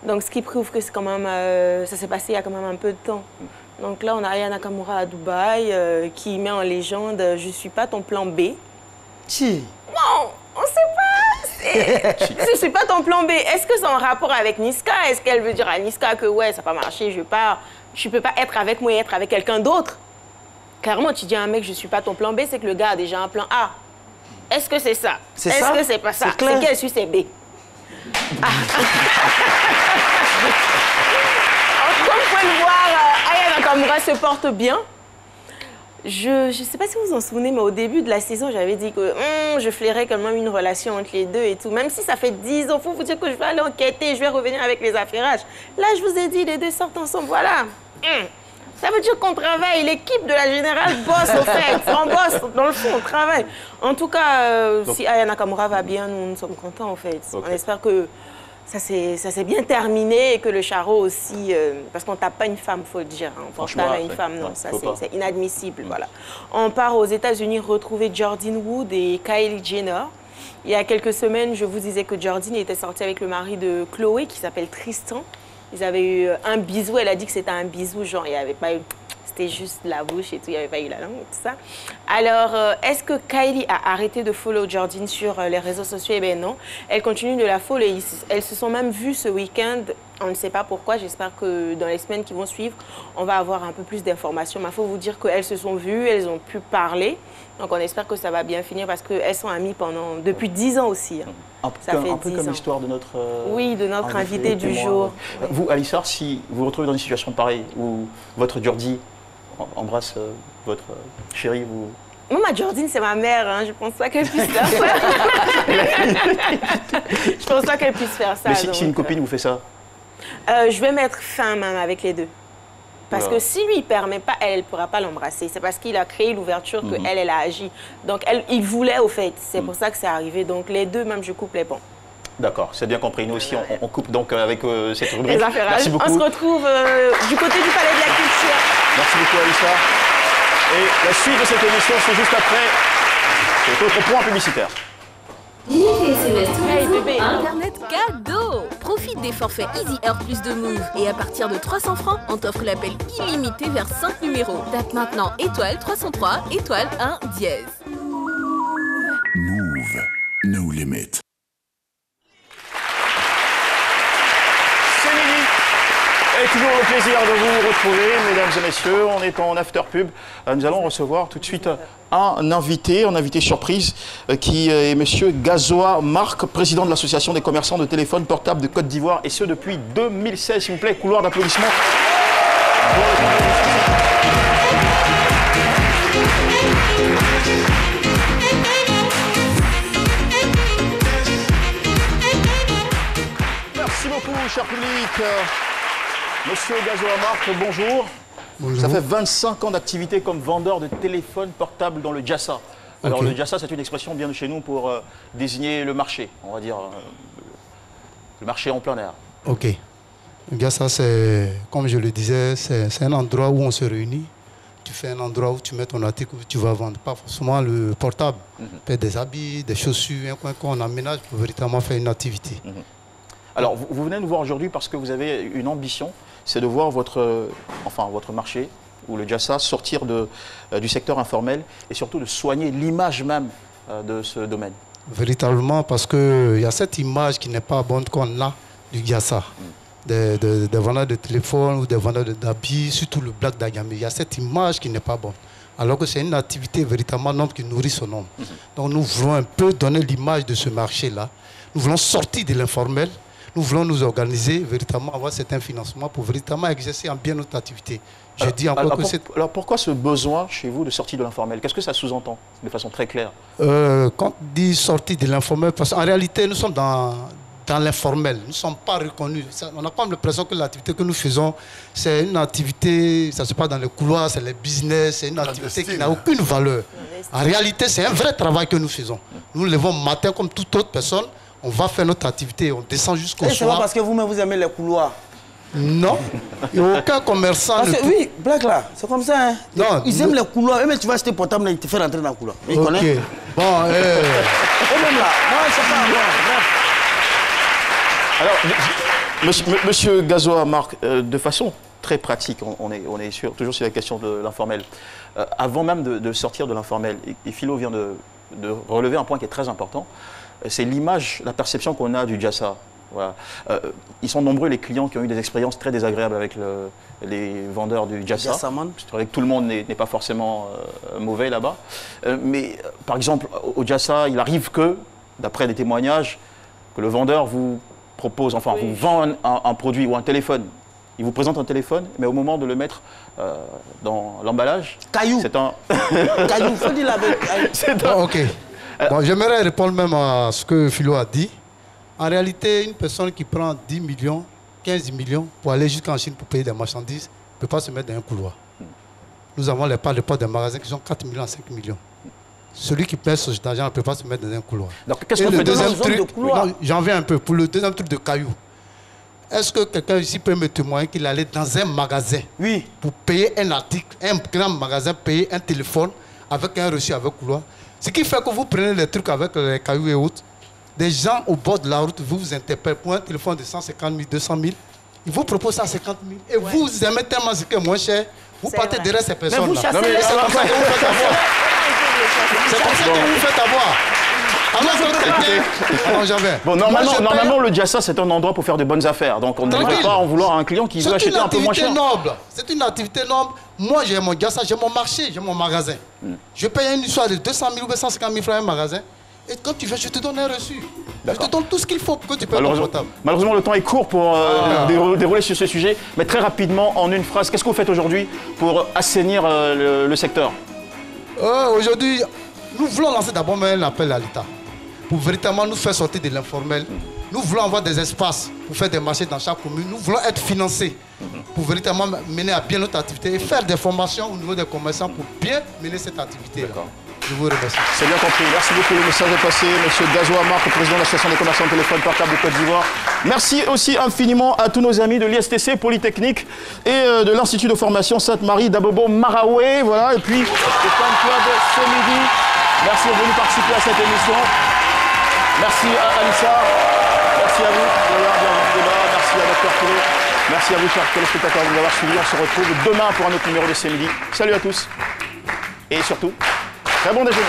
Donc, ce qui prouve que c'est quand même, ça s'est passé il y a quand même un peu de temps. Donc là, on a Aya Nakamura à Dubaï qui met en légende « Je ne suis pas ton plan B ». Chi. Bon, on ne sait pas. Je ne suis pas ton plan B. Est-ce que c'est en rapport avec Niska? Est-ce qu'elle veut dire à Niska que ouais, ça n'a pas marché, je ne peux pas être avec moi et être avec quelqu'un d'autre? Carrément, tu dis à un mec, je ne suis pas ton plan B, c'est que le gars a déjà un plan A. Est-ce que c'est ça? Est-ce que c'est pas ça? C'est qu'elle suit ses B. Comme vous pouvez le voir, Aya Nakamura se porte bien. Je ne sais pas si vous vous en souvenez, mais au début de la saison, j'avais dit que je flairais quand même une relation entre les deux et tout. Même si ça fait 10 ans, il faut vous dire que je vais aller enquêter, je vais revenir avec les affairages. Là, je vous ai dit, les deux sortent ensemble, voilà. Ça veut dire qu'on travaille, l'équipe de la Générale bosse au fait. On bosse, dans le fond, on travaille. En tout cas, si Aya Nakamura va bien, nous sommes contents en fait. Okay. On espère que ça s'est bien terminé et que le charreau aussi, parce qu'on ne tape pas une femme, il faut le dire. Hein. On tape une femme, non, ça c'est inadmissible. Voilà. On part aux États-Unis retrouver Jordyn Wood et Kylie Jenner. Il y a quelques semaines, je vous disais que Jordine était sortie avec le mari de Chloé, qui s'appelle Tristan. Ils avaient eu un bisou. Elle a dit que c'était un bisou, genre, il n'y avait pas eu... C'était juste la bouche et tout, il n'y avait pas eu la langue et tout ça. Alors, est-ce que Kylie a arrêté de follow Jordine sur les réseaux sociaux? Eh bien non, elle continue de la follow. Elles se sont même vues ce week-end. On ne sait pas pourquoi. J'espère que dans les semaines qui vont suivre, on va avoir un peu plus d'informations. Mais il faut vous dire qu'elles se sont vues, elles ont pu parler. Donc, on espère que ça va bien finir parce qu'elles sont amies depuis 10 ans aussi. Hein. Un peu comme l'histoire de notre... oui, de notre invité du jour. Vous, Alissa, si vous vous retrouvez dans une situation pareille où votre Jordi embrasse votre chérie, vous... Moi, ma Jordine, c'est ma mère. Hein. Je pense pas qu'elle puisse faire ça. Je pense pas qu'elle puisse faire ça. Mais si une copine vous fait ça? Je vais mettre fin même avec les deux. Parce que si lui, il ne permet pas, elle ne pourra pas l'embrasser. C'est parce qu'il a créé l'ouverture qu'elle, elle a agi. Donc, il voulait, au fait. C'est pour ça que c'est arrivé. Donc, les deux, même, je coupe les ponts. D'accord, c'est bien compris. Nous aussi, on coupe donc avec cette rubrique. Les affaires. Merci beaucoup. On se retrouve du côté du Palais de la Culture. Merci beaucoup, Alissa. Et la suite de cette émission, c'est juste après notre point publicitaire. Internet cadeau. Profite des forfaits Easy Air Plus de Move. Et à partir de 300 francs, on t'offre l'appel illimité vers 5 numéros. Tape maintenant étoile 303, étoile 1, dièse. Move, no limit. Et toujours le plaisir de vous retrouver, mesdames et messieurs. On est en after pub. Nous allons recevoir tout de suite un invité surprise, qui est monsieur Gazoa Marc, président de l'association des commerçants de téléphones portables de Côte d'Ivoire, et ce depuis 2016. S'il vous plaît, couloir d'applaudissements. Merci beaucoup, cher public. Monsieur Gazoa Marc, bonjour. Bonjour. Ça fait 25 ans d'activité comme vendeur de téléphones portables dans le Jassa. Alors le Jassa, c'est une expression bien de chez nous pour désigner le marché, on va dire le marché en plein air. Ok. Le Jassa, c'est, comme je le disais, c'est un endroit où on se réunit. Tu fais un endroit où tu mets ton article où tu vas vendre, pas forcément le portable. Peut-être des habits, des chaussures, un coin qu'on aménage pour véritablement faire une activité. Alors, vous venez nous voir aujourd'hui parce que vous avez une ambition, c'est de voir votre marché, ou le Jassa, sortir du secteur informel et surtout de soigner l'image même de ce domaine. Véritablement, parce qu'il y a cette image qui n'est pas bonne qu'on a du Jassa. Des vendeurs de téléphone ou des vendeurs d'habits, surtout le Black Dagame. Il y a cette image qui n'est pas bonne. Alors que c'est une activité véritablement qui nourrit son nom. Donc nous voulons un peu donner l'image de ce marché-là. Nous voulons sortir de l'informel. Nous voulons nous organiser, véritablement avoir certains financements pour véritablement exercer en bien notre activité. Je dis encore que c'est... Alors pourquoi ce besoin chez vous de sortir de l'informel? Qu'est-ce que ça sous-entend de façon très claire? Quand on dit sortir de l'informel, parce qu'en réalité, nous sommes dans l'informel. Nous ne sommes pas reconnus. On n'a pas l'impression que l'activité que nous faisons, c'est une activité, ça se passe dans les couloirs, c'est le business, c'est une activité qui n'a aucune valeur. En réalité, c'est un vrai travail que nous faisons. Nous nous levons matin comme toute autre personne. On va faire notre activité, on descend jusqu'au soir. C'est pas parce que vous-même vous aimez les couloirs? Non, il n'y a aucun commerçant. Oui, Black là, c'est comme ça. Hein. Non, ils aiment les couloirs. Mais tu vas acheter portable, ils te font rentrer dans le couloir. Ils connaissent. Bon, même là, non, c'est pas. Alors, monsieur Gazoa Marc, de façon très pratique, on est toujours sur la question de l'informel. Avant même de sortir de l'informel, et Philo vient de relever un point qui est très important. C'est l'image, la perception qu'on a du Jassa. Voilà. Ils sont nombreux les clients qui ont eu des expériences très désagréables avec les vendeurs du Jassa. C'est vrai que tout le monde n'est pas forcément mauvais là-bas. Mais par exemple, au Jassa, il arrive que, d'après des témoignages, que le vendeur vous propose, enfin vous vend un produit ou un téléphone. Il vous présente un téléphone, mais au moment de le mettre dans l'emballage, c'est un... Caillou, faut dire la vérité. C'est un... Ok. Bon, j'aimerais répondre même à ce que Philo a dit. En réalité, une personne qui prend 10 millions, 15 millions pour aller jusqu'en Chine pour payer des marchandises ne peut pas se mettre dans un couloir. Nous avons les parts de porte des magasins qui sont 4 millions à 5 millions. Celui qui pèse cet argent ne peut pas se mettre dans un couloir. Donc, qu'est-ce qu'on fait dans une zone de couloir? J'en viens un peu. Pour le deuxième truc de caillou, est-ce que quelqu'un ici peut me témoigner qu'il allait dans un magasin pour payer un article, un grand magasin, payer un téléphone avec un reçu avec couloir? Ce qui fait que vous prenez les trucs avec les cailloux et autres. Des gens au bord de la route vous interpellent pour un téléphone de 150 000, 200 000. Ils vous proposent 150 000. Et vous aimez tellement ce qui est moins cher. Vous partez derrière ces personnes-là. C'est comme ça que vous faites avoir. C'est comme ça que vous faites avoir. Bon, normalement, le Diassa, c'est un endroit pour faire de bonnes affaires. Donc, on ne devrait pas en vouloir à un client qui veut acheter un peu moins cher. C'est une activité noble. Moi, j'ai mon Diassa, j'ai mon marché, j'ai mon magasin. Je paye une histoire de 200 000 ou 150 000 francs un magasin. Et quand tu veux, je te donne un reçu. Je te donne tout ce qu'il faut pour que tu puisses être confortable. Malheureusement, le temps est court pour dérouler sur ce sujet. Mais très rapidement, en une phrase, qu'est-ce que vous faites aujourd'hui pour assainir le secteur? Aujourd'hui, nous voulons lancer d'abord un appel à l'État pour véritablement nous faire sortir de l'informel. Nous voulons avoir des espaces pour faire des marchés dans chaque commune. Nous voulons être financés pour véritablement mener à bien notre activité et faire des formations au niveau des commerçants pour bien mener cette activité. Je vous remercie. C'est bien compris. Merci beaucoup. Le message est passé. Monsieur Gazoua Marc, président de l'Association des commerçants de téléphone portable de Côte d'Ivoire. Merci aussi infiniment à tous nos amis de l'ISTC Polytechnique et de l'Institut de formation Sainte-Marie d'Abobo Maraoué. Voilà. Et puis, le Fan Club ce midi. Merci d'être venu participer à cette émission. Merci à Alissa. Merci à vous. Merci à Dr Touré. Merci à vous, chers téléspectateurs, de nous avoir suivis. On se retrouve demain pour un autre numéro de ce midi. Salut à tous. Et surtout, très bon déjeuner.